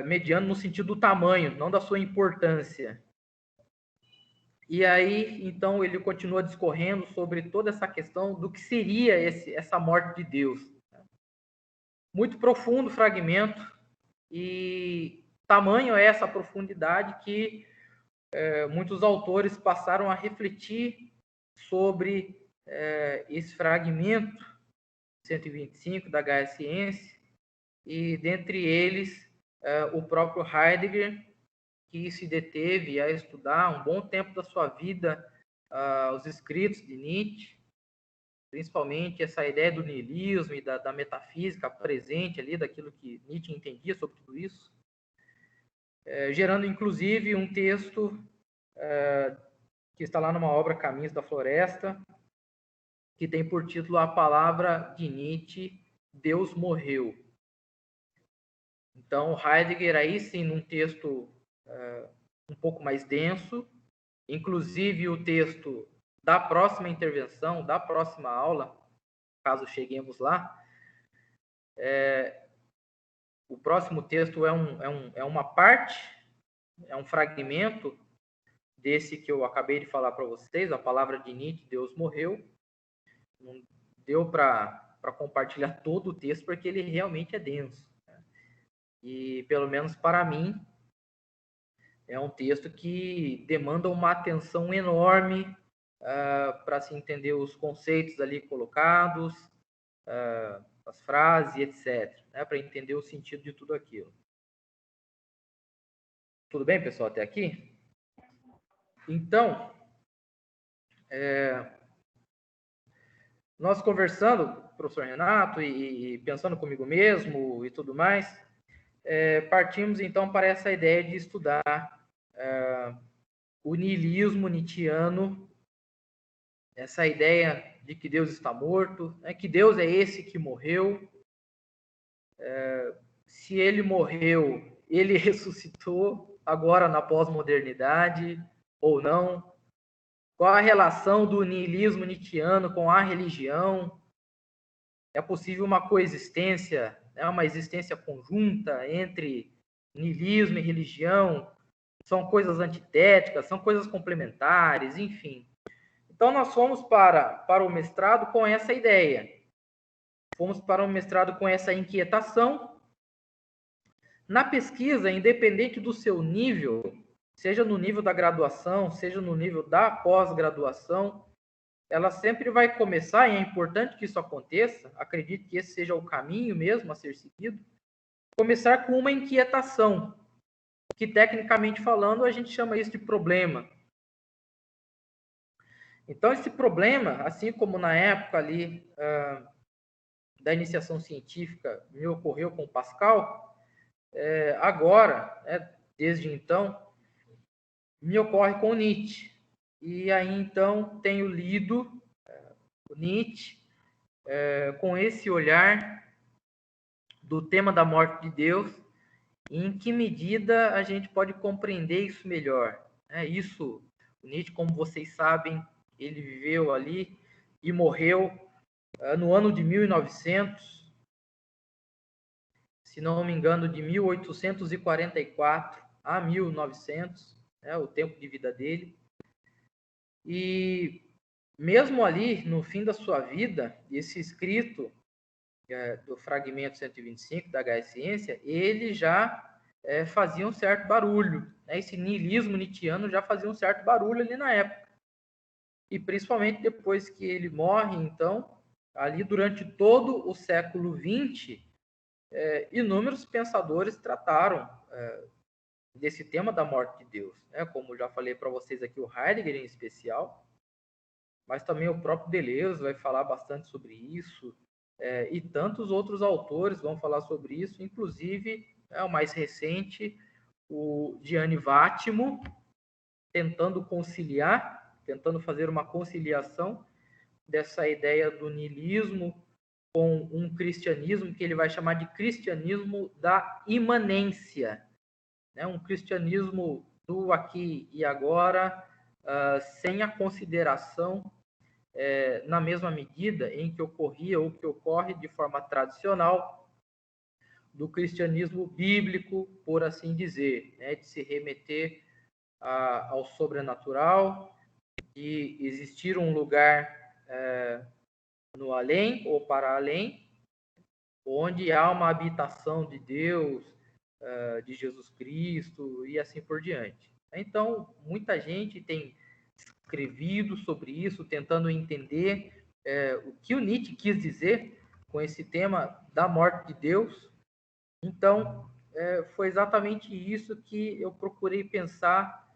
mediano no sentido do tamanho, não da sua importância. E aí, então, ele continua discorrendo sobre toda essa questão do que seria essa morte de Deus. Muito profundo o fragmento, e tamanho é essa profundidade que muitos autores passaram a refletir sobre esse fragmento 125 da Gaia Ciência, e dentre eles o próprio Heidegger, que se deteve a estudar um bom tempo da sua vida os escritos de Nietzsche, principalmente essa ideia do niilismo e da metafísica presente ali, daquilo que Nietzsche entendia sobre tudo isso, gerando inclusive um texto que está lá numa obra Caminhos da Floresta, que tem por título a palavra de Nietzsche: Deus morreu. Então, Heidegger, aí sim, num texto um pouco mais denso, inclusive o texto da próxima intervenção, da próxima aula, caso cheguemos lá, o próximo texto é uma parte, é um fragmento desse que eu acabei de falar para vocês, a palavra de Nietzsche: Deus morreu. Não deu para compartilhar todo o texto, porque ele realmente é denso. E, pelo menos para mim, é um texto que demanda uma atenção enorme para se entender os conceitos ali colocados, as frases, etc., né, para entender o sentido de tudo aquilo. Tudo bem, pessoal, até aqui? Então, nós conversando, professor Renato, e pensando comigo mesmo e tudo mais, partimos então para essa ideia de estudar o niilismo nietzschiano, essa ideia de que Deus está morto, né, que Deus é esse que morreu. Se ele morreu, ele ressuscitou agora na pós-modernidade ou não? Qual a relação do niilismo nietzschiano com a religião? É possível uma coexistência, né, uma existência conjunta entre niilismo e religião? São coisas antitéticas, são coisas complementares, enfim. Então, nós fomos para o mestrado com essa ideia. Fomos para o mestrado com essa inquietação. Na pesquisa, independente do seu nível, seja no nível da graduação, seja no nível da pós-graduação, ela sempre vai começar, e é importante que isso aconteça, acredito que esse seja o caminho mesmo a ser seguido, começar com uma inquietação, que tecnicamente falando a gente chama isso de problema. Então, esse problema, assim como na época ali da iniciação científica me ocorreu com Pascal, agora, desde então, me ocorre com Nietzsche. E aí, então, tenho lido o Nietzsche com esse olhar do tema da morte de Deus, e em que medida a gente pode compreender isso melhor. Isso, o Nietzsche, como vocês sabem, ele viveu ali e morreu no ano de 1900, se não me engano, de 1844 a 1900, o tempo de vida dele. E mesmo ali, no fim da sua vida, esse escrito do fragmento 125 da HS Ciência, ele já fazia um certo barulho. Esse niilismo nietzschiano já fazia um certo barulho ali na época. E principalmente depois que ele morre, então, ali durante todo o século XX, inúmeros pensadores trataram desse tema da morte de Deus. Como já falei para vocês aqui, o Heidegger em especial, mas também o próprio Deleuze vai falar bastante sobre isso, e tantos outros autores vão falar sobre isso, inclusive o mais recente, o Gianni Vattimo, tentando fazer uma conciliação dessa ideia do niilismo com um cristianismo que ele vai chamar de cristianismo da imanência, um cristianismo do aqui e agora, sem a consideração na mesma medida em que ocorria ou que ocorre de forma tradicional do cristianismo bíblico, por assim dizer, de se remeter ao sobrenatural, de existir um lugar no além ou para além, onde há uma habitação de Deus, de Jesus Cristo e assim por diante. Então, muita gente tem escrevido sobre isso, tentando entender o que o Nietzsche quis dizer com esse tema da morte de Deus. Então, foi exatamente isso que eu procurei pensar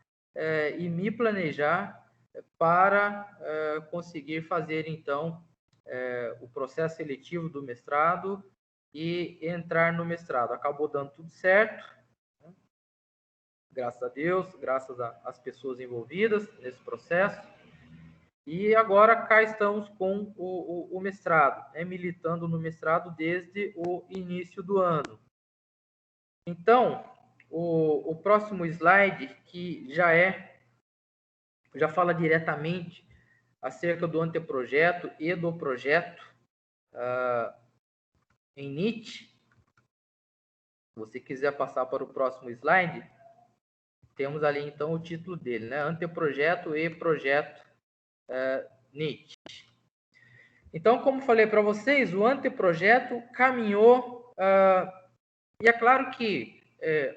e me planejar para conseguir fazer, então, o processo seletivo do mestrado e entrar no mestrado. Acabou dando tudo certo, graças a Deus, graças às pessoas envolvidas nesse processo. E agora cá estamos com o mestrado, militando no mestrado desde o início do ano. Então, o próximo slide, que já fala diretamente acerca do anteprojeto e do projeto em Nietzsche. Se você quiser passar para o próximo slide, temos ali então o título dele, Anteprojeto e projeto Nietzsche. Então, como falei para vocês, o anteprojeto caminhou, e é claro que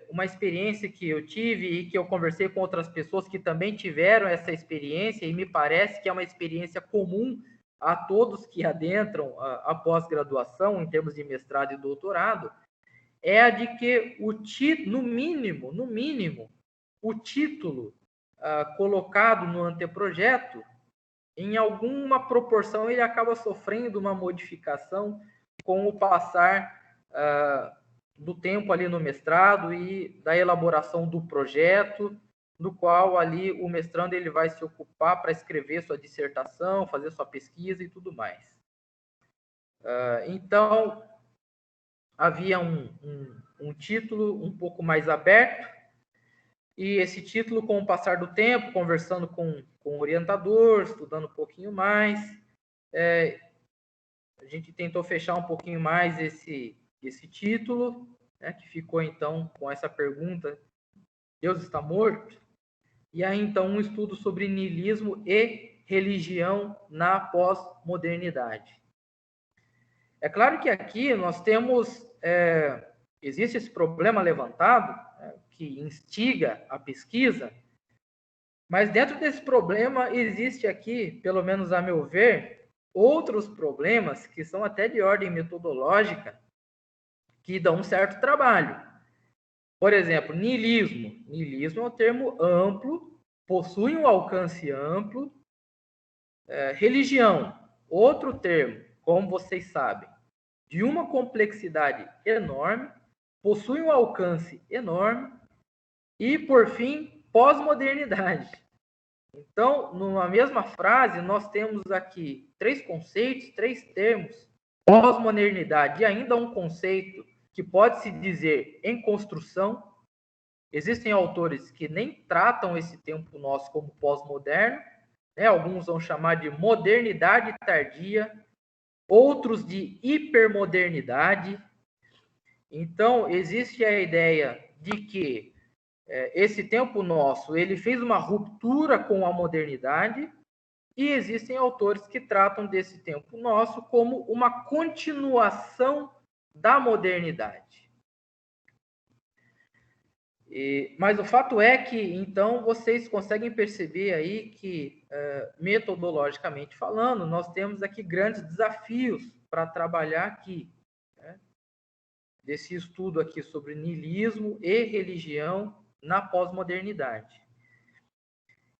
uma experiência que eu tive e que eu conversei com outras pessoas que também tiveram essa experiência, e me parece que é uma experiência comum a todos que adentram a pós-graduação, em termos de mestrado e doutorado, é a de que no mínimo, o título colocado no anteprojeto, em alguma proporção, ele acaba sofrendo uma modificação com o passar do tempo ali no mestrado e da elaboração do projeto, no qual ali o mestrando ele vai se ocupar para escrever sua dissertação, fazer sua pesquisa e tudo mais. Então, havia um título um pouco mais aberto, e esse título, com o passar do tempo, conversando com o orientador, estudando um pouquinho mais, a gente tentou fechar um pouquinho mais esse título, que ficou então com essa pergunta: Deus está morto? E aí então um estudo sobre niilismo e religião na pós-modernidade. É claro que aqui nós temos, existe esse problema levantado, que instiga a pesquisa, mas dentro desse problema existe aqui, pelo menos a meu ver, outros problemas que são até de ordem metodológica, que dão um certo trabalho. Por exemplo, niilismo. Niilismo é um termo amplo, possui um alcance amplo. Religião, outro termo, como vocês sabem, de uma complexidade enorme, possui um alcance enorme. E, por fim, pós-modernidade. Então, numa mesma frase, nós temos aqui 3 conceitos, 3 termos: pós-modernidade, e ainda um conceito que pode se dizer em construção. Existem autores que nem tratam esse tempo nosso como pós-moderno, né? Alguns vão chamar de modernidade tardia, outros de hipermodernidade. Então, existe a ideia de que esse tempo nosso, ele fez uma ruptura com a modernidade, e existem autores que tratam desse tempo nosso como uma continuação da modernidade. Mas o fato é que, então, vocês conseguem perceber aí que, metodologicamente falando, nós temos aqui grandes desafios para trabalhar aqui, né? Desse estudo aqui sobre niilismo e religião na pós-modernidade.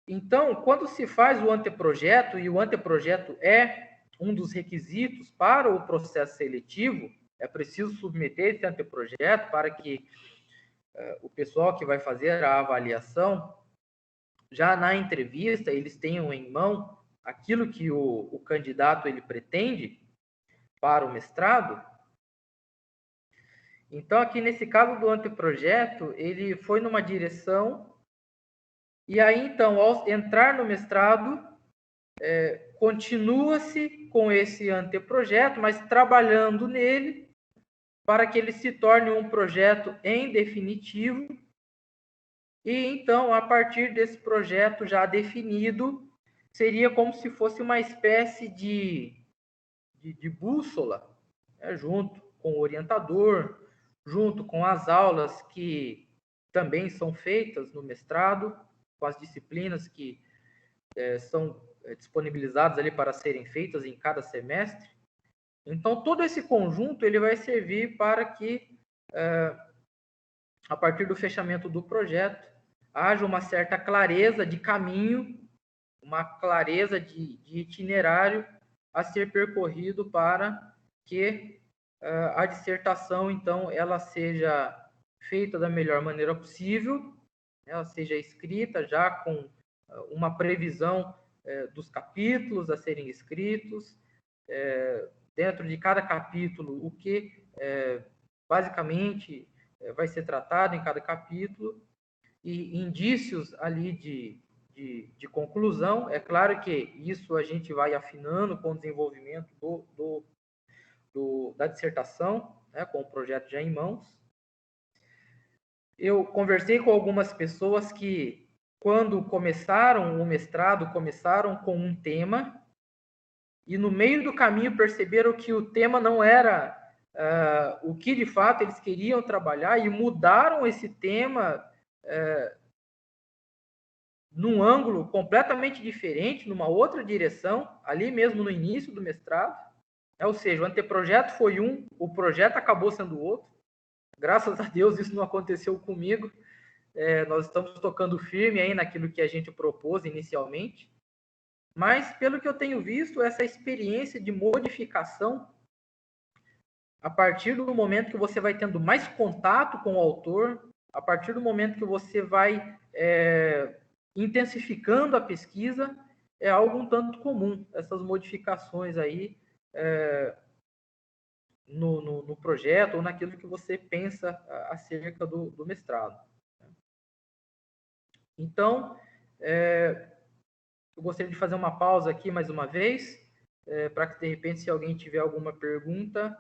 Então, quando se faz o anteprojeto, e o anteprojeto é um dos requisitos para o processo seletivo, é preciso submeter esse anteprojeto para que o pessoal que vai fazer a avaliação, já na entrevista, eles tenham em mão aquilo que o candidato ele pretende para o mestrado. Então, aqui nesse caso do anteprojeto, ele foi numa direção, e aí, então, ao entrar no mestrado, continua-se com esse anteprojeto, mas trabalhando nele para que ele se torne um projeto em definitivo. E então, a partir desse projeto já definido, seria como se fosse uma espécie de bússola, né, junto com o orientador, junto com as aulas que também são feitas no mestrado, com as disciplinas que são disponibilizadas ali para serem feitas em cada semestre. Então, todo esse conjunto ele vai servir para que, a partir do fechamento do projeto, haja uma certa clareza de caminho, uma clareza de itinerário a ser percorrido para que a dissertação, então, ela seja feita da melhor maneira possível, ela seja escrita já com uma previsão dos capítulos a serem escritos, dentro de cada capítulo, o que basicamente vai ser tratado em cada capítulo, e indícios ali de conclusão. É claro que isso a gente vai afinando com o desenvolvimento da dissertação, né, com o projeto já em mãos. Eu conversei com algumas pessoas que, quando começaram o mestrado, começaram com um tema, e no meio do caminho perceberam que o tema não era o que de fato eles queriam trabalhar, e mudaram esse tema num ângulo completamente diferente, numa outra direção, ali mesmo no início do mestrado. Ou seja, o anteprojeto foi um, o projeto acabou sendo outro. Graças a Deus isso não aconteceu comigo. Nós estamos tocando firme aí naquilo que a gente propôs inicialmente. Mas, pelo que eu tenho visto, essa experiência de modificação, a partir do momento que você vai tendo mais contato com o autor, a partir do momento que você vai intensificando a pesquisa, é algo um tanto comum, essas modificações aí no projeto ou naquilo que você pensa acerca do mestrado. Então, eu gostaria de fazer uma pausa aqui mais uma vez, para que, de repente, se alguém tiver alguma pergunta,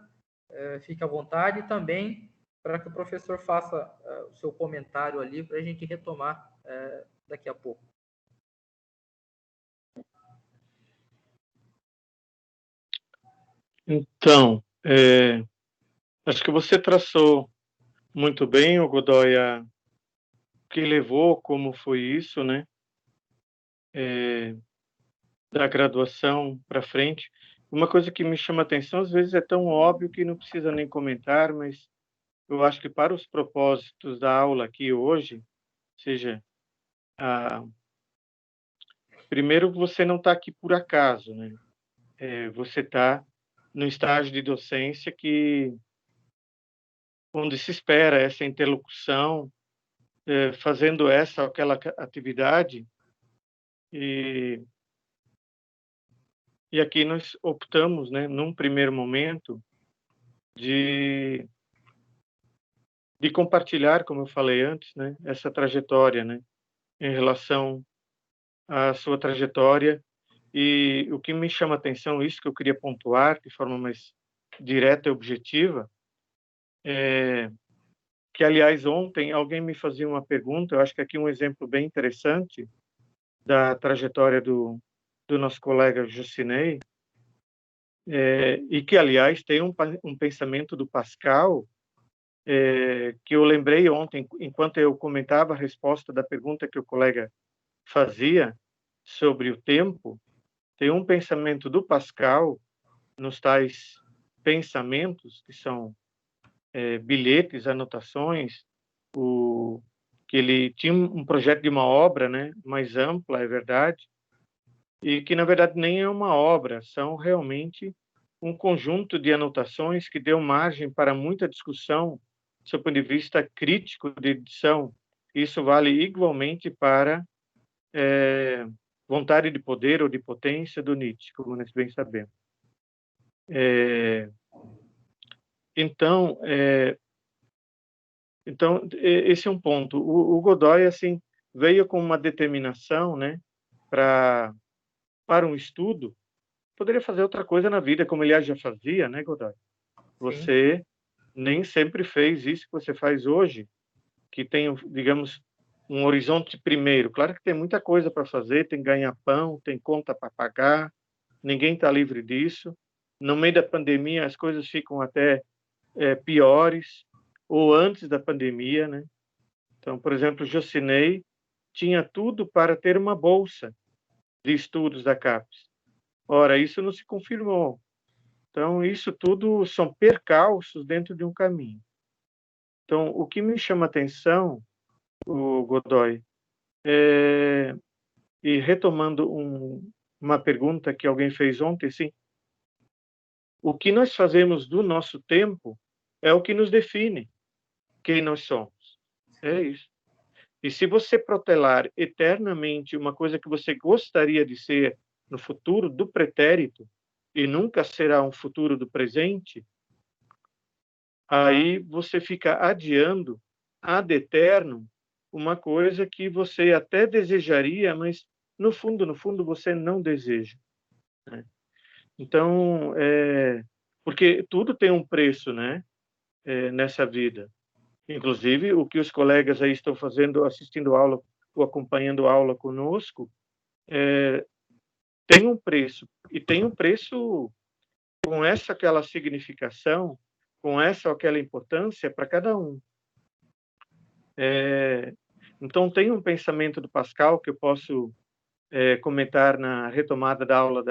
fique à vontade, e também para que o professor faça o seu comentário ali, para a gente retomar daqui a pouco. Então, acho que você traçou muito bem, o Godoy, o que levou, como foi isso, né? Da graduação para frente. Uma coisa que me chama a atenção, às vezes é tão óbvio que não precisa nem comentar, mas eu acho que para os propósitos da aula aqui hoje, seja, primeiro você não está aqui por acaso, né? Você está no estágio de docência onde se espera essa interlocução fazendo essa ou aquela atividade, e aqui nós optamos, né, num primeiro momento, de compartilhar, como eu falei antes, né, essa trajetória, né, em relação à sua trajetória. E o que me chama a atenção, isso que eu queria pontuar de forma mais direta e objetiva, é que, aliás, ontem alguém me fazia uma pergunta, eu acho que aqui um exemplo bem interessante da trajetória do nosso colega Jucinei, e que, aliás, tem um pensamento do Pascal, que eu lembrei ontem, enquanto eu comentava a resposta da pergunta que o colega fazia sobre o tempo. Tem um pensamento do Pascal nos tais pensamentos, que são bilhetes, anotações, que ele tinha um projeto de uma obra, né, mais ampla, é verdade, e que, na verdade, nem é uma obra, são realmente um conjunto de anotações que deu margem para muita discussão do ponto de vista crítico de edição. Isso vale igualmente para Vontade de Poder ou de Potência, do Nietzsche, como nós bem sabemos. Então, esse é um ponto. O Godoy, assim, veio com uma determinação, né, para um estudo. Poderia fazer outra coisa na vida, como ele já fazia, né, Godoy? Sim. Você nem sempre fez isso que você faz hoje, que tem, digamos, um horizonte primeiro. Claro que tem muita coisa para fazer, tem ganha-pão, tem conta para pagar, ninguém está livre disso. No meio da pandemia, as coisas ficam até piores, ou antes da pandemia, né? Então, por exemplo, Jocinei tinha tudo para ter uma bolsa de estudos da CAPES. Ora, isso não se confirmou. Então, isso tudo são percalços dentro de um caminho. Então, o que me chama a atenção, o Godoy, e retomando uma pergunta que alguém fez ontem, sim, o que nós fazemos do nosso tempo é o que nos define quem nós somos. É isso. E se você protelar eternamente uma coisa que você gostaria de ser no futuro do pretérito, e nunca será um futuro do presente, aí você fica adiando ad eternum uma coisa que você até desejaria, mas no fundo você não deseja, né? Então, porque tudo tem um preço, né, nessa vida. Inclusive, o que os colegas aí estão fazendo, assistindo aula ou acompanhando aula conosco, tem um preço. E tem um preço com essa aquela significação, com essa ou aquela importância para cada um. Então, tem um pensamento do Pascal que eu posso comentar na retomada da aula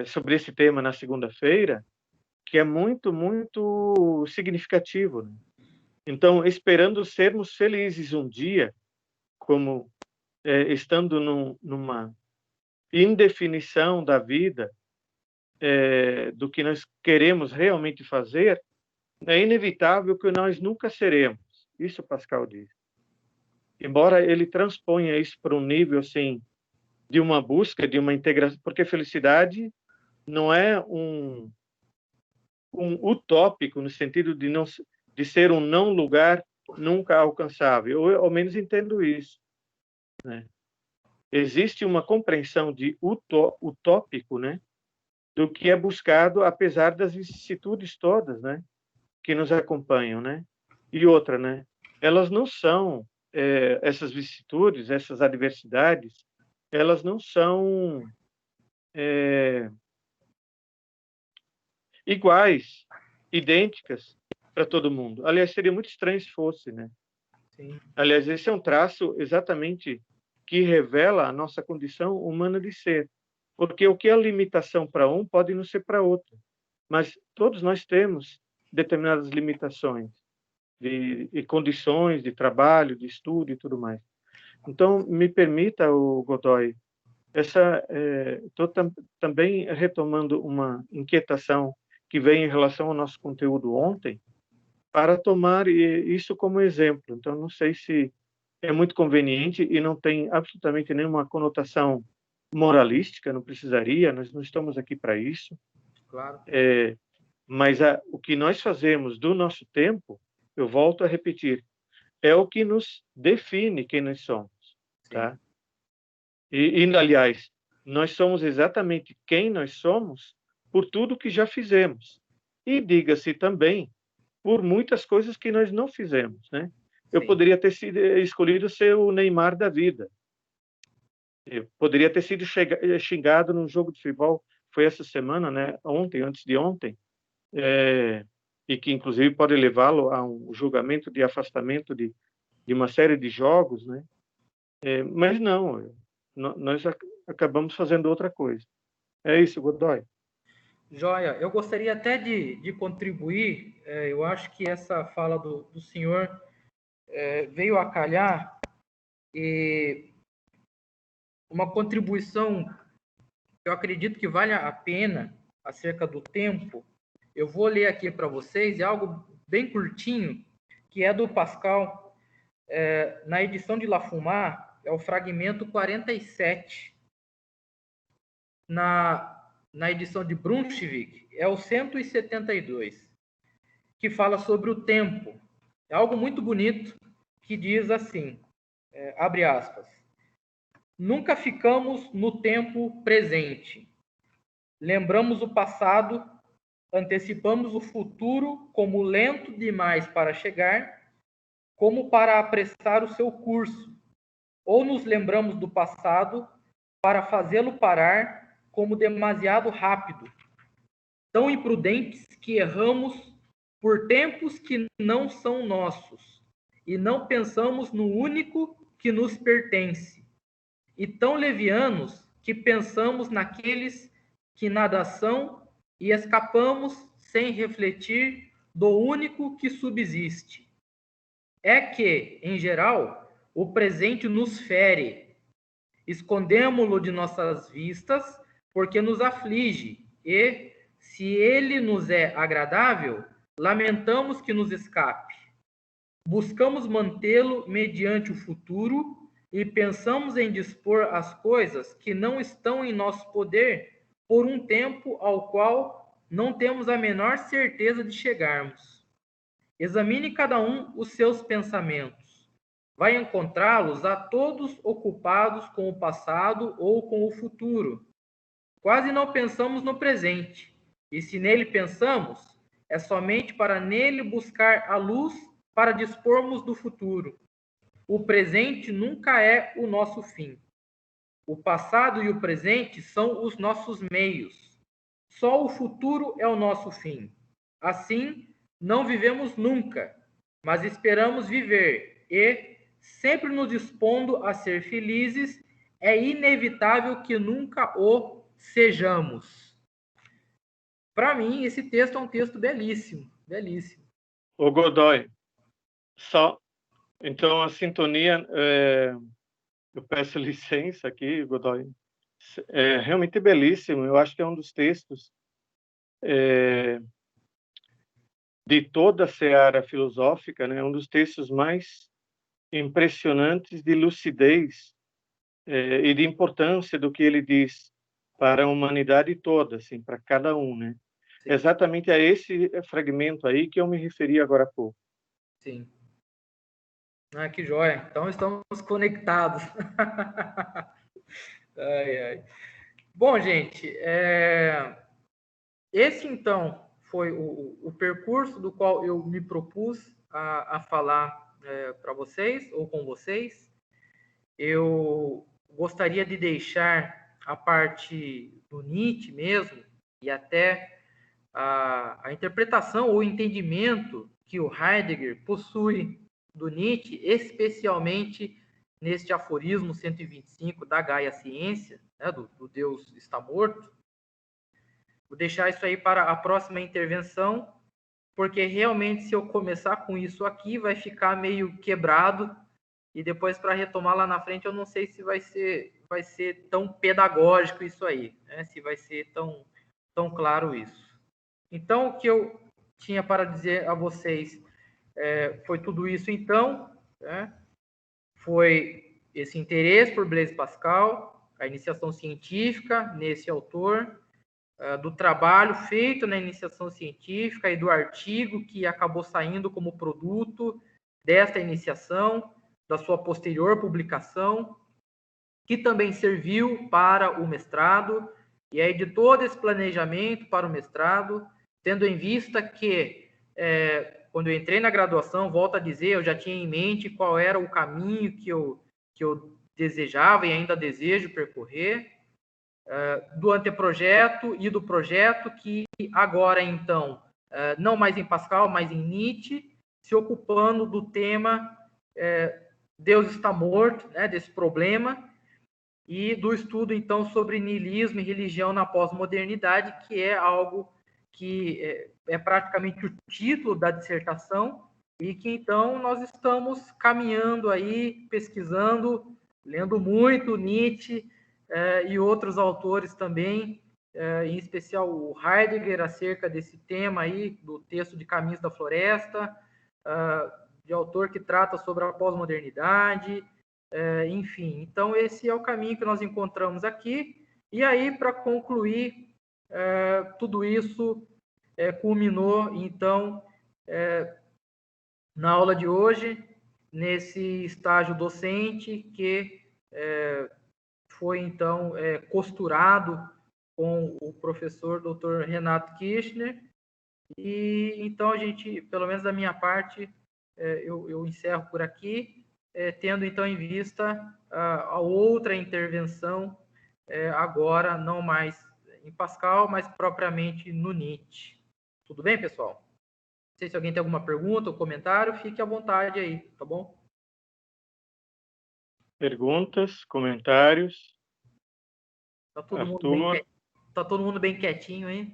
sobre esse tema na segunda-feira, que é muito, muito significativo, né? Então, esperando sermos felizes um dia, como estando numa indefinição da vida, do que nós queremos realmente fazer, é inevitável que nós nunca seremos. Isso Pascal diz. Embora ele transponha isso para um nível assim de uma busca, de uma integração, porque felicidade não é um utópico no sentido de ser um não lugar nunca alcançável. Eu, ao menos, entendo isso, né? Existe uma compreensão de utópico, né, do que é buscado, apesar das vicissitudes todas, né, que nos acompanham, né? E outra, né, elas não são essas vicissitudes, essas adversidades, elas não são iguais, idênticas para todo mundo. Aliás, seria muito estranho se fosse, né? Sim. Aliás, esse é um traço exatamente que revela a nossa condição humana de ser. Porque o que é limitação para um pode não ser para outro. Mas todos nós temos determinadas limitações e condições de trabalho, de estudo e tudo mais. Então, me permita, o Godoy, estou também retomando uma inquietação que veio em relação ao nosso conteúdo ontem, para tomar isso como exemplo. Então, não sei se é muito conveniente e não tem absolutamente nenhuma conotação moralística, não precisaria, nós não estamos aqui para isso. Claro. Mas o que nós fazemos do nosso tempo, eu volto a repetir, é o que nos define quem nós somos, tá? Aliás, nós somos exatamente quem nós somos por tudo que já fizemos. E diga-se também, por muitas coisas que nós não fizemos, né? Eu poderia ter sido escolhido ser o Neymar da vida. Eu poderia ter sido xingado num jogo de futebol, foi essa semana, né? Ontem, antes de ontem, e que inclusive pode levá-lo a um julgamento de afastamento de uma série de jogos, né? Mas não, nós acabamos fazendo outra coisa. É isso, Godoy. Joia, eu gostaria até de contribuir. Eu acho que essa fala do senhor veio a calhar, e uma contribuição que eu acredito que vale a pena acerca do tempo. Eu vou ler aqui para vocês, é algo bem curtinho, que é do Pascal, na edição de Lafumar, é o fragmento 47. Na edição de Brunswick, é o 172, que fala sobre o tempo. É algo muito bonito, que diz assim, abre aspas, nunca ficamos no tempo presente. Lembramos o passado, antecipamos o futuro como lento demais para chegar, como para apressar o seu curso, ou nos lembramos do passado para fazê-lo parar como demasiado rápido, tão imprudentes que erramos por tempos que não são nossos, e não pensamos no único que nos pertence, e tão levianos que pensamos naqueles que nada são e escapamos sem refletir do único que subsiste. É que, em geral, o presente nos fere, escondemo-lo de nossas vistas porque nos aflige e, se ele nos é agradável, lamentamos que nos escape. Buscamos mantê-lo mediante o futuro e pensamos em dispor as coisas que não estão em nosso poder por um tempo ao qual não temos a menor certeza de chegarmos. Examine cada um os seus pensamentos. Vai encontrá-los a todos ocupados com o passado ou com o futuro. Quase não pensamos no presente, e se nele pensamos, é somente para nele buscar a luz para dispormos do futuro. O presente nunca é o nosso fim. O passado e o presente são os nossos meios. Só o futuro é o nosso fim. Assim, não vivemos nunca, mas esperamos viver e, sempre nos dispondo a ser felizes, é inevitável que nunca o sejamos. Para mim, esse texto é um texto belíssimo, belíssimo. O Godoy, então a sintonia, eu peço licença aqui, Godoy, é realmente belíssimo. Eu acho que é um dos textos de toda a seara filosófica, né? Um dos textos mais impressionantes de lucidez e de importância do que ele diz para a humanidade toda, assim, para cada um, né? Sim. Exatamente a esse fragmento aí que eu me referi agora há pouco. Sim. Ah, que joia. Então estamos conectados. Ai, ai. Bom, gente, esse então foi o percurso do qual eu me propus a falar para vocês ou com vocês. Eu gostaria de deixar a parte do Nietzsche mesmo e até a interpretação ou entendimento que o Heidegger possui do Nietzsche, especialmente neste aforismo 125 da Gaia Ciência, né, do Deus está morto. Vou deixar isso aí para a próxima intervenção, porque realmente se eu começar com isso aqui vai ficar meio quebrado e depois para retomar lá na frente eu não sei se vai ser tão pedagógico isso aí, né? Se vai ser tão claro isso. Então, o que eu tinha para dizer a vocês foi tudo isso, então, né? Foi esse interesse por Blaise Pascal, a iniciação científica nesse autor, do trabalho feito na iniciação científica e do artigo que acabou saindo como produto desta iniciação, da sua posterior publicação, que também serviu para o mestrado, e aí de todo esse planejamento para o mestrado, tendo em vista que, quando eu entrei na graduação, volto a dizer, eu já tinha em mente qual era o caminho que eu desejava e ainda desejo percorrer, do anteprojeto e do projeto, que agora, então, não mais em Pascal, mas em Nietzsche, se ocupando do tema Deus está morto, né, desse problema, e do estudo, então, sobre niilismo e religião na pós-modernidade, que é algo que é praticamente o título da dissertação, e que, então, nós estamos caminhando aí, pesquisando, lendo muito Nietzsche e outros autores também, em especial o Heidegger, acerca desse tema aí, do texto de Caminhos da Floresta, de autor que trata sobre a pós-modernidade, enfim. Então, esse é o caminho que nós encontramos aqui. E aí, para concluir, tudo isso culminou, então, na aula de hoje, nesse estágio docente que foi, então, costurado com o professor Dr. Renato Kirchner. E, então, a gente, pelo menos da minha parte, eu encerro por aqui, tendo, então, em vista a outra intervenção, agora, não mais em Pascal, mas propriamente no Nietzsche. Tudo bem, pessoal? Não sei se alguém tem alguma pergunta ou comentário, fique à vontade aí, tá bom? Perguntas, comentários? Tá todo Arthur? mundo bem quietinho aí?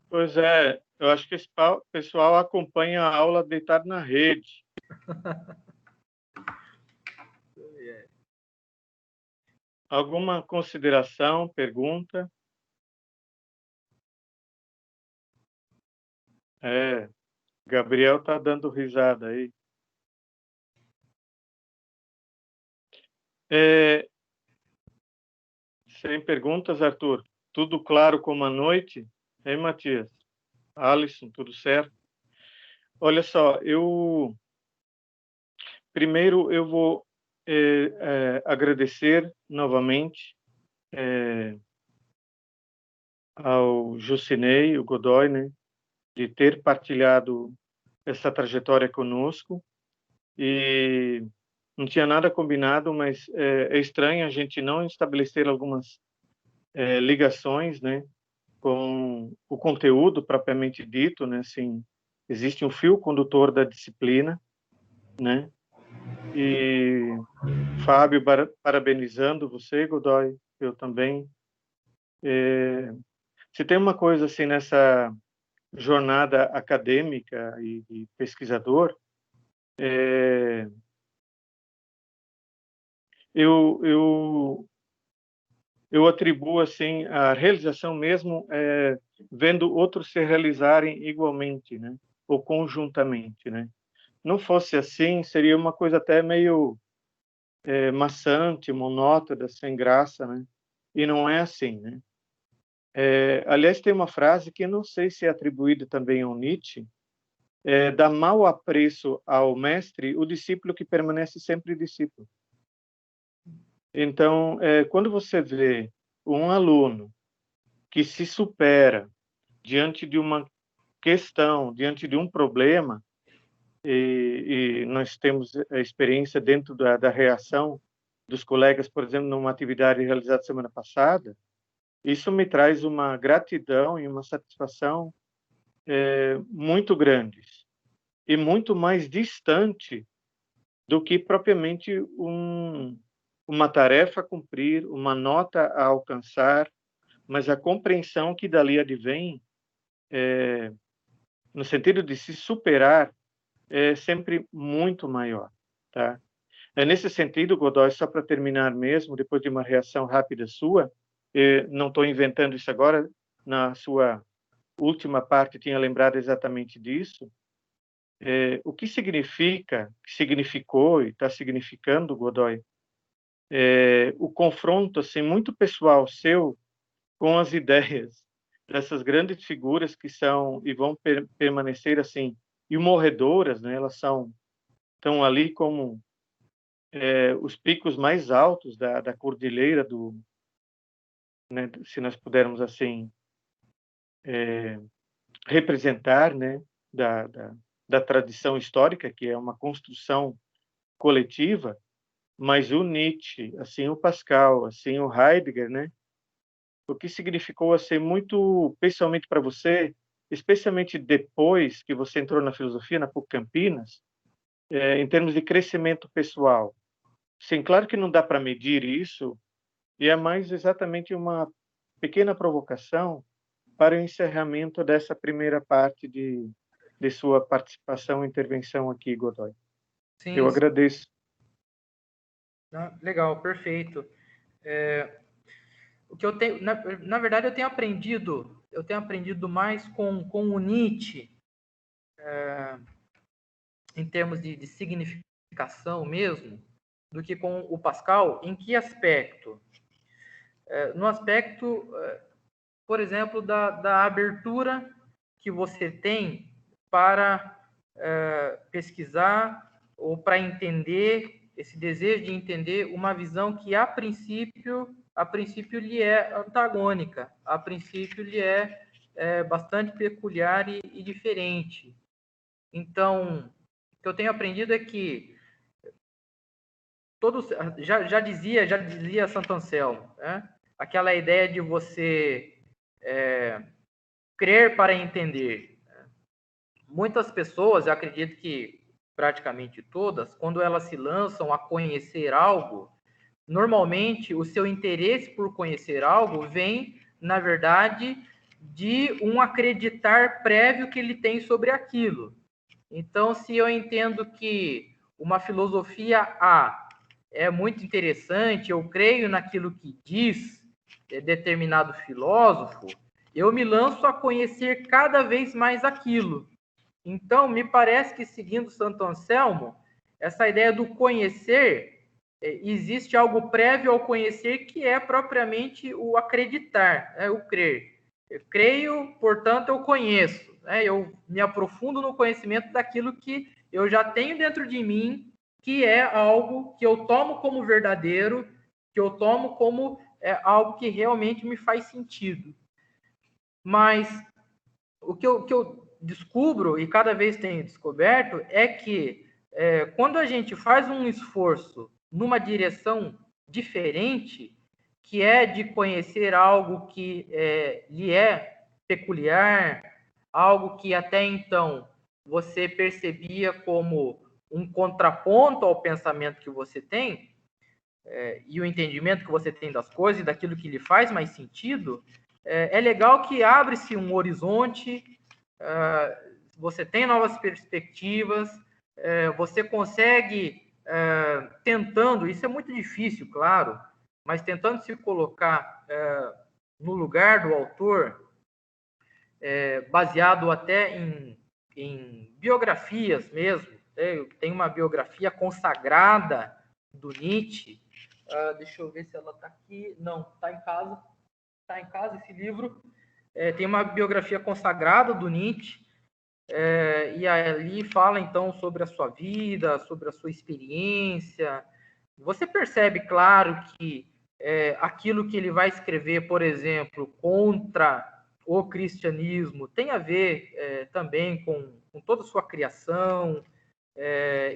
Pois é, eu acho que esse pessoal acompanha a aula deitado na rede. Alguma consideração, pergunta? Gabriel está dando risada aí. Sem perguntas, Arthur? Tudo claro como a noite? Hein, Matias? Alisson, tudo certo? Olha só, primeiro eu vou agradecer novamente ao Jucinei, o Godoy, né, de ter partilhado essa trajetória conosco, e não tinha nada combinado, mas é estranho a gente não estabelecer algumas ligações, né, com o conteúdo propriamente dito, né, assim, existe um fio condutor da disciplina, né, e Fábio, parabenizando você, Godoy, eu também. Se tem uma coisa assim nessa jornada acadêmica e pesquisador, eu atribuo assim a realização mesmo vendo outros se realizarem igualmente, né, ou conjuntamente, né. Não fosse assim, seria uma coisa até meio maçante, monótona, sem graça, né? E não é assim, né? Aliás, tem uma frase que eu não sei se é atribuída também ao Nietzsche, dá mau apreço ao mestre o discípulo que permanece sempre discípulo. Então, quando você vê um aluno que se supera diante de uma questão, diante de um problema, e nós temos a experiência dentro da reação dos colegas, por exemplo, numa atividade realizada semana passada, isso me traz uma gratidão e uma satisfação muito grandes e muito mais distante do que propriamente uma tarefa a cumprir, uma nota a alcançar, mas a compreensão que dali advém, no sentido de se superar, é sempre muito maior, tá? Nesse sentido, Godoy, só para terminar mesmo, depois de uma reação rápida sua, não estou inventando isso agora, na sua última parte tinha lembrado exatamente disso, O que significou e está significando, Godoy, o confronto assim, muito pessoal seu com as ideias dessas grandes figuras que são e vão permanecer assim, e morredoras, né? Elas estão ali como os picos mais altos da cordilheira né, se nós pudermos assim representar, né, da tradição histórica, que é uma construção coletiva, mas o Nietzsche, assim o Pascal, assim o Heidegger, né, o que significou assim muito pessoalmente para você, especialmente depois que você entrou na filosofia na PUC Campinas, em termos de crescimento pessoal. Sim, claro que não dá para medir isso, e é mais exatamente uma pequena provocação para o encerramento dessa primeira parte de sua participação e intervenção aqui, Godoy. Eu Sim, sim. agradeço. Legal, perfeito. O que eu tenho, na verdade, eu tenho aprendido mais com o Nietzsche, em termos de significação mesmo, do que com o Pascal. Em que aspecto? No aspecto, por exemplo, da abertura que você tem para pesquisar ou para entender, esse desejo de entender uma visão que a princípio lhe é antagônica, a princípio lhe é bastante peculiar e diferente. Então, o que eu tenho aprendido é que todos já dizia Santo Anselmo, né? Aquela ideia de você crer para entender. Muitas pessoas, eu acredito que praticamente todas, quando elas se lançam a conhecer algo, normalmente o seu interesse por conhecer algo vem, na verdade, de um acreditar prévio que ele tem sobre aquilo. Então, se eu entendo que uma filosofia A é muito interessante, eu creio naquilo que diz determinado filósofo, eu me lanço a conhecer cada vez mais aquilo. Então, me parece que, seguindo Santo Anselmo, essa ideia do conhecer, existe algo prévio ao conhecer que é propriamente o acreditar, o crer. Eu creio, portanto, eu conheço. Eu me aprofundo no conhecimento daquilo que eu já tenho dentro de mim, que é algo que eu tomo como verdadeiro, que eu tomo como algo que realmente me faz sentido. Mas o que eu descubro, e cada vez tenho descoberto, é que quando a gente faz um esforço numa direção diferente, que é de conhecer algo que lhe é peculiar, algo que até então você percebia como um contraponto ao pensamento que você tem, e o entendimento que você tem das coisas e daquilo que lhe faz mais sentido, é legal que abre-se um horizonte, você tem novas perspectivas, você consegue, tentando, isso é muito difícil, claro, mas tentando se colocar no lugar do autor, baseado até em biografias mesmo. Tem uma biografia consagrada do Nietzsche. Deixa eu ver se ela está aqui. Não, está em casa. Está em casa esse livro. Tem uma biografia consagrada do Nietzsche. E ali fala então sobre a sua vida, sobre a sua experiência. Você percebe, claro, que aquilo que ele vai escrever, por exemplo, contra o cristianismo, tem a ver também com toda a sua criação,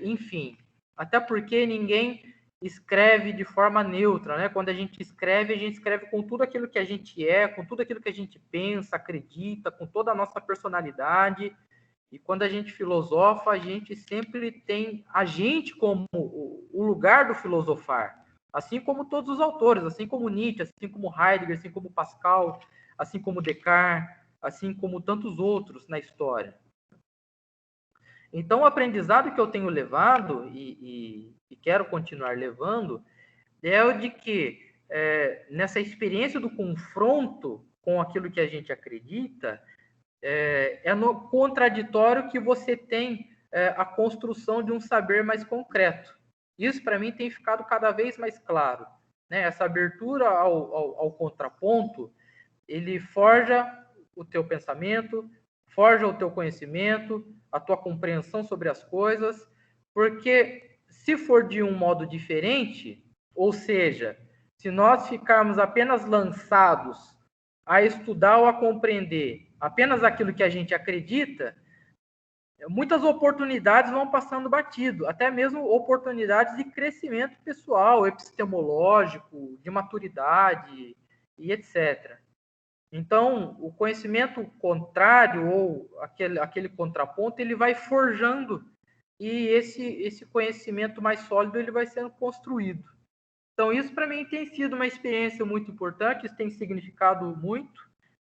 enfim, até porque ninguém escreve de forma neutra, né? Quando a gente escreve com tudo aquilo que a gente é, com tudo aquilo que a gente pensa, acredita, com toda a nossa personalidade. E quando a gente filosofa, a gente sempre tem a gente como o lugar do filosofar. Assim como todos os autores, assim como Nietzsche, assim como Heidegger, assim como Pascal, assim como Descartes, assim como tantos outros na história. Então, o aprendizado que eu tenho levado e quero continuar levando é o de que, nessa experiência do confronto com aquilo que a gente acredita, no contraditório que você tem a construção de um saber mais concreto. Isso, para mim, tem ficado cada vez mais claro, né? Essa abertura ao contraponto, ele forja o teu pensamento, forja o teu conhecimento, a tua compreensão sobre as coisas, porque se for de um modo diferente, ou seja, se nós ficarmos apenas lançados a estudar ou a compreender apenas aquilo que a gente acredita, muitas oportunidades vão passando batido, até mesmo oportunidades de crescimento pessoal, epistemológico, de maturidade e etc. Então, o conhecimento contrário ou aquele contraponto, ele vai forjando e esse conhecimento mais sólido ele vai sendo construído. Então, isso para mim tem sido uma experiência muito importante, isso tem significado muito,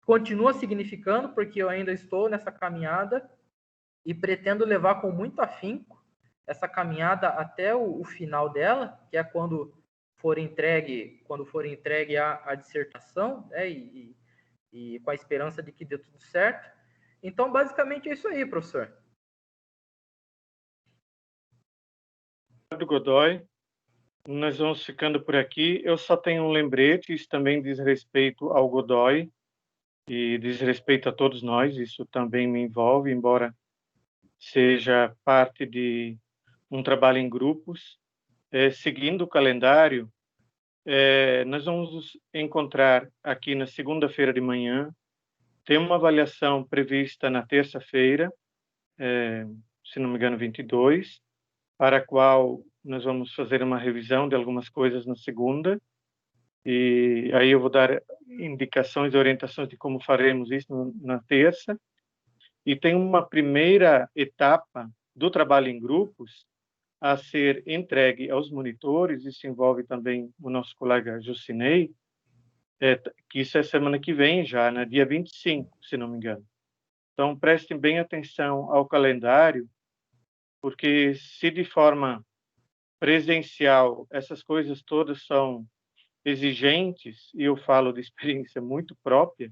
continua significando, porque eu ainda estou nessa caminhada e pretendo levar com muito afinco essa caminhada até o final dela, que é quando for entregue a dissertação, né, e com a esperança de que dê tudo certo. Então, basicamente é isso aí, professor. Obrigado, Godoy. Nós vamos ficando por aqui. Eu só tenho um lembrete, isso também diz respeito ao Godoy e diz respeito a todos nós, isso também me envolve, embora seja parte de um trabalho em grupos. Seguindo o calendário, nós vamos nos encontrar aqui na segunda-feira de manhã. Tem uma avaliação prevista na terça-feira, se não me engano, 22, para a qual nós vamos fazer uma revisão de algumas coisas na segunda, e aí eu vou dar indicações e orientações de como faremos isso na terça. E tem uma primeira etapa do trabalho em grupos a ser entregue aos monitores, isso envolve também o nosso colega Jucinei, que isso é semana que vem já, né, dia 25, se não me engano. Então, prestem bem atenção ao calendário, porque se de forma presencial essas coisas todas são exigentes, e eu falo de experiência muito própria,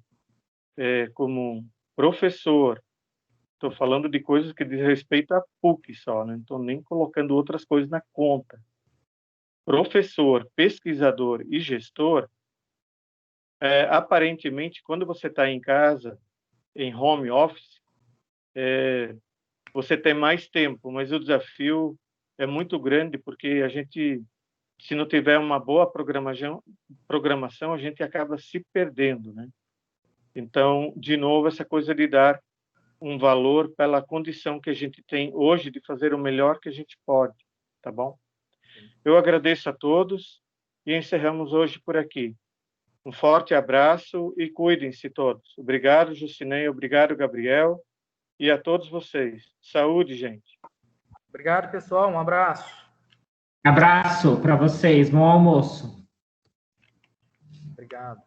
como professor, estou falando de coisas que diz respeito à PUC só, né? Não estou nem colocando outras coisas na conta. Professor, pesquisador e gestor, aparentemente, quando você está em casa, em home office, você tem mais tempo, mas o desafio é muito grande, porque a gente, se não tiver uma boa programação, a gente acaba se perdendo, né? Então, de novo, essa coisa de dar um valor pela condição que a gente tem hoje de fazer o melhor que a gente pode, tá bom? Eu agradeço a todos e encerramos hoje por aqui. Um forte abraço e cuidem-se todos. Obrigado, Jucinei, obrigado, Gabriel, e a todos vocês. Saúde, gente. Obrigado, pessoal. Um abraço. Abraço para vocês. Bom almoço. Obrigado.